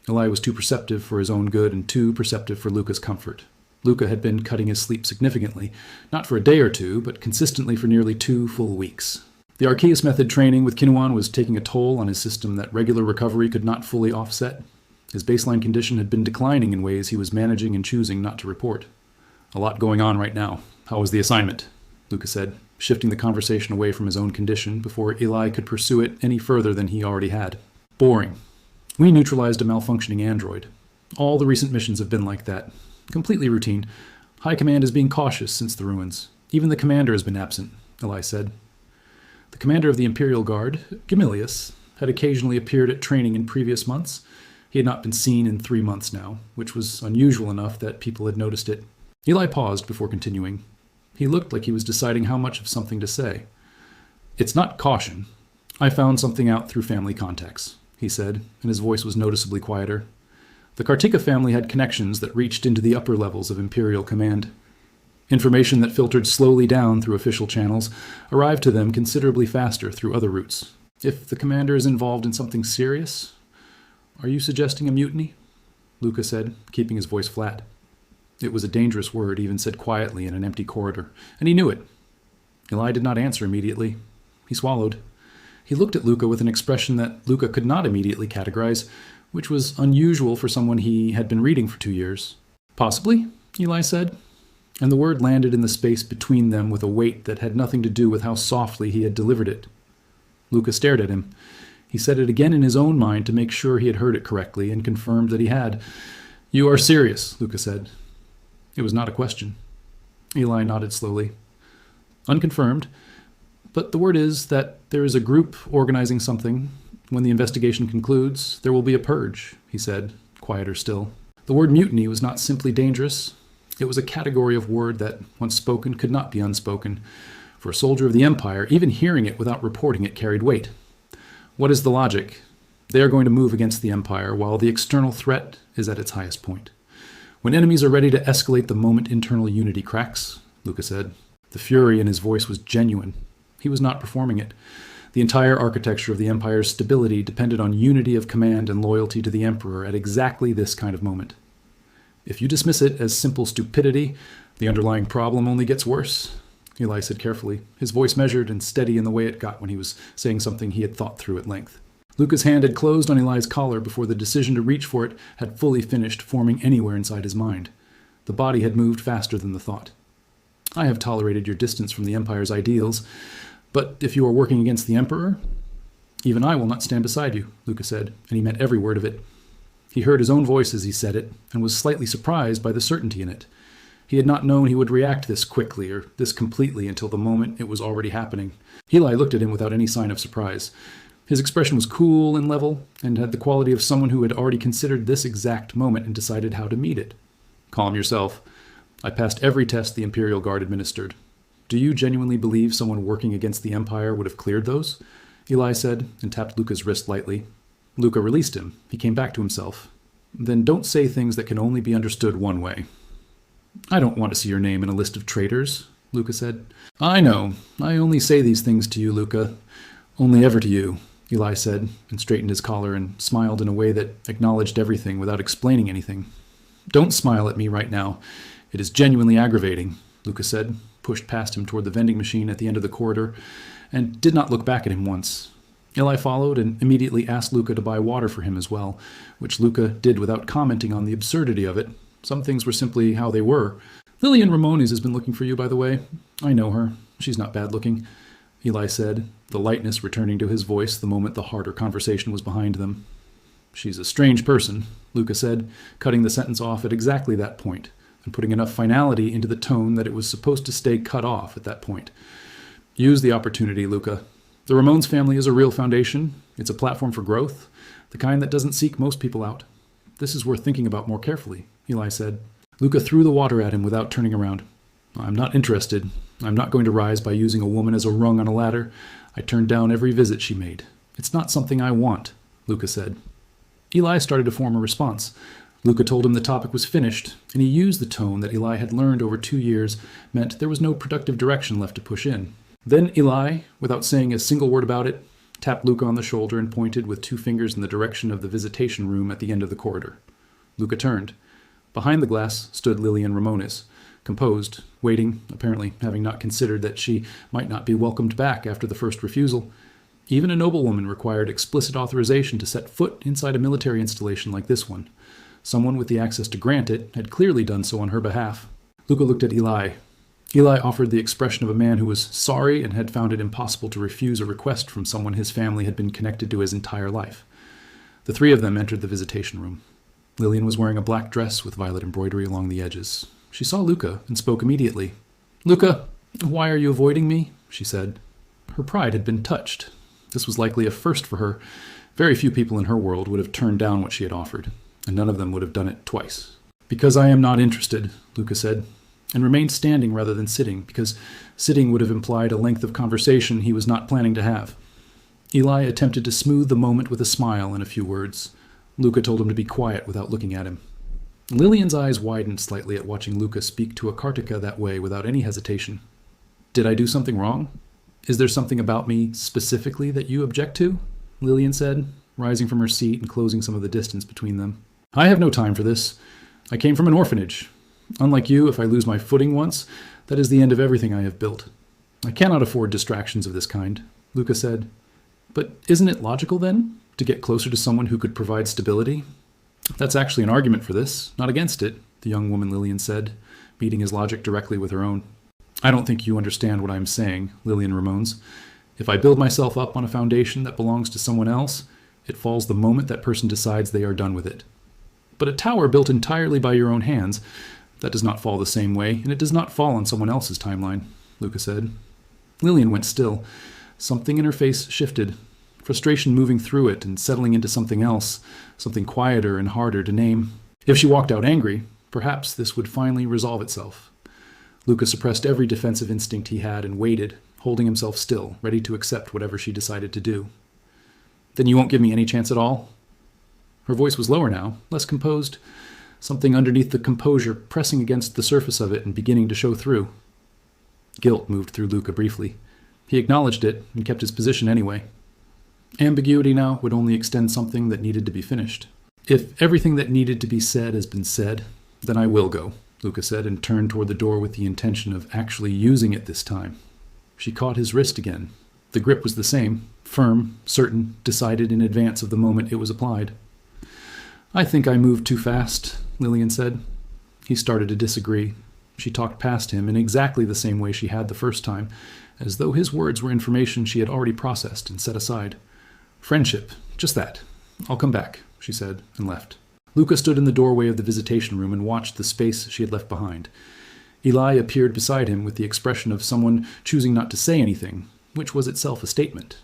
Eli was too perceptive for his own good and too perceptive for Luca's comfort. Luca had been cutting his sleep significantly, not for a day or two, but consistently for nearly 2 full weeks. The Archaeus method training with Kinwan was taking a toll on his system that regular recovery could not fully offset. His baseline condition had been declining in ways he was managing and choosing not to report. A lot going on right now. How was the assignment? Luca said, shifting the conversation away from his own condition before Eli could pursue it any further than he already had. Boring. We neutralized a malfunctioning android. All the recent missions have been like that. Completely routine. High Command is being cautious since the ruins. Even the commander has been absent, Eli said. The commander of the Imperial Guard, Gamilius, had occasionally appeared at training in previous months. He had not been seen in 3 months now, which was unusual enough that people had noticed it. Eli paused before continuing. He looked like he was deciding how much of something to say. It's not caution. I found something out through family contacts, he said, and his voice was noticeably quieter. The Kartika family had connections that reached into the upper levels of Imperial Command. Information that filtered slowly down through official channels arrived to them considerably faster through other routes. If the commander is involved in something serious, are you suggesting a mutiny? Luca said, keeping his voice flat. It was a dangerous word, even said quietly in an empty corridor, and he knew it. Eli did not answer immediately. He swallowed. He looked at Luca with an expression that Luca could not immediately categorize, which was unusual for someone he had been reading for 2 years. Possibly, Eli said, and the word landed in the space between them with a weight that had nothing to do with how softly he had delivered it. Luca stared at him. He said it again in his own mind to make sure he had heard it correctly and confirmed that he had. You are serious, Luca said. It was not a question. Eli nodded slowly. Unconfirmed, but the word is that there is a group organizing something. When the investigation concludes, there will be a purge, he said, quieter still. The word mutiny was not simply dangerous. It was a category of word that, once spoken, could not be unspoken. For a soldier of the Empire, even hearing it without reporting it carried weight. What is the logic? They are going to move against the Empire while the external threat is at its highest point. When enemies are ready to escalate the moment internal unity cracks, Luca said. The fury in his voice was genuine. He was not performing it. The entire architecture of the Empire's stability depended on unity of command and loyalty to the Emperor at exactly this kind of moment. If you dismiss it as simple stupidity, the underlying problem only gets worse, Eli said carefully, his voice measured and steady in the way it got when he was saying something he had thought through at length. Luca's hand had closed on Eli's collar before the decision to reach for it had fully finished forming anywhere inside his mind. The body had moved faster than the thought. I have tolerated your distance from the Empire's ideals, but if you are working against the Emperor, even I will not stand beside you, Luca said, and he meant every word of it. He heard his own voice as he said it, and was slightly surprised by the certainty in it. He had not known he would react this quickly or this completely until the moment it was already happening. Eli looked at him without any sign of surprise. His expression was cool and level, and had the quality of someone who had already considered this exact moment and decided how to meet it. Calm yourself. I passed every test the Imperial Guard administered. Do you genuinely believe someone working against the Empire would have cleared those? Eli said, and tapped Luca's wrist lightly. Luca released him. He came back to himself. Then don't say things that can only be understood one way. I don't want to see your name in a list of traitors, Luca said. I know. I only say these things to you, Luca. Only ever to you, Eli said, and straightened his collar and smiled in a way that acknowledged everything without explaining anything. Don't smile at me right now. It is genuinely aggravating, Luca said, pushed past him toward the vending machine at the end of the corridor, and did not look back at him once. Eli followed and immediately asked Luca to buy water for him as well, which Luca did without commenting on the absurdity of it. Some things were simply how they were. Lillian Ramones has been looking for you, by the way. I know her. She's not bad looking, Eli said, the lightness returning to his voice the moment the harder conversation was behind them. She's a strange person, Luca said, cutting the sentence off at exactly that point, and putting enough finality into the tone that it was supposed to stay cut off at that point. Use the opportunity, Luca. The Ramones family is a real foundation. It's a platform for growth, the kind that doesn't seek most people out. This is worth thinking about more carefully, Eli said. Luca threw the water at him without turning around. I'm not interested. I'm not going to rise by using a woman as a rung on a ladder. I turned down every visit she made. It's not something I want, Luca said. Eli started to form a response. Luca told him the topic was finished, and he used the tone that Eli had learned over 2 years meant there was no productive direction left to push in. Then Eli, without saying a single word about it, tapped Luca on the shoulder and pointed with 2 fingers in the direction of the visitation room at the end of the corridor. Luca turned. Behind the glass stood Lillian Ramones, composed, waiting, apparently having not considered that she might not be welcomed back after the first refusal. Even a noblewoman required explicit authorization to set foot inside a military installation like this one. Someone with the access to grant it had clearly done so on her behalf. Luca looked at Eli. Eli offered the expression of a man who was sorry and had found it impossible to refuse a request from someone his family had been connected to his entire life. The 3 of them entered the visitation room. Lillian was wearing a black dress with violet embroidery along the edges. She saw Luca and spoke immediately. Luca, why are you avoiding me? She said. Her pride had been touched. This was likely a first for her. Very few people in her world would have turned down what she had offered, and none of them would have done it twice. Because I am not interested, Luca said, and remained standing rather than sitting, because sitting would have implied a length of conversation he was not planning to have. Eli attempted to smooth the moment with a smile and a few words. Luca told him to be quiet without looking at him. Lillian's eyes widened slightly at watching Luca speak to a Kartika that way without any hesitation. Did I do something wrong? Is there something about me specifically that you object to? Lillian said, rising from her seat and closing some of the distance between them. I have no time for this. I came from an orphanage. Unlike you, if I lose my footing once, that is the end of everything I have built. I cannot afford distractions of this kind, Luca said. But isn't it logical, then, to get closer to someone who could provide stability? That's actually an argument for this, not against it, the young woman Lillian said, meeting his logic directly with her own. I don't think you understand what I am saying, Lillian Ramones. If I build myself up on a foundation that belongs to someone else, it falls the moment that person decides they are done with it. But a tower built entirely by your own hands, that does not fall the same way, and it does not fall on someone else's timeline, Luca said. Lillian went still. Something in her face shifted, frustration moving through it and settling into something else, something quieter and harder to name. If she walked out angry, perhaps this would finally resolve itself. Luca suppressed every defensive instinct he had and waited, holding himself still, ready to accept whatever she decided to do. Then you won't give me any chance at all? Her voice was lower now, less composed. something underneath the composure pressing against the surface of it and beginning to show through. Guilt moved through Luca briefly. He acknowledged it and kept his position anyway. Ambiguity now would only extend something that needed to be finished. If everything that needed to be said has been said, then I will go, Luca said, and turned toward the door with the intention of actually using it this time. She caught his wrist again. The grip was the same, firm, certain, decided in advance of the moment it was applied. I think I moved too fast, Lillian said. He started to disagree. She talked past him in exactly the same way she had the first time, as though his words were information she had already processed and set aside. Friendship, just that. I'll come back, she said, and left. Luca stood in the doorway of the visitation room and watched the space she had left behind. Eli appeared beside him with the expression of someone choosing not to say anything, which was itself a statement.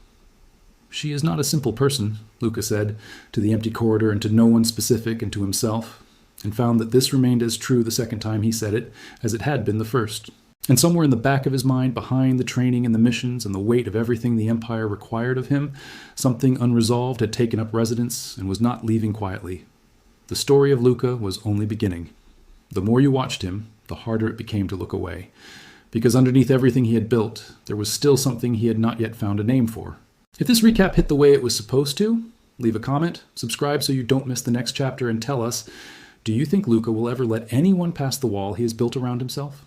She is not a simple person, Luca said, to the empty corridor and to no one specific and to himself, and found that this remained as true the second time he said it as it had been the first. And somewhere in the back of his mind, behind the training and the missions and the weight of everything the Empire required of him, something unresolved had taken up residence and was not leaving quietly. The story of Luca was only beginning. The more you watched him, the harder it became to look away, because underneath everything he had built, there was still something he had not yet found a name for. If this recap hit the way it was supposed to, leave a comment, subscribe so you don't miss the next chapter, and tell us, do you think Luca will ever let anyone pass the wall he has built around himself?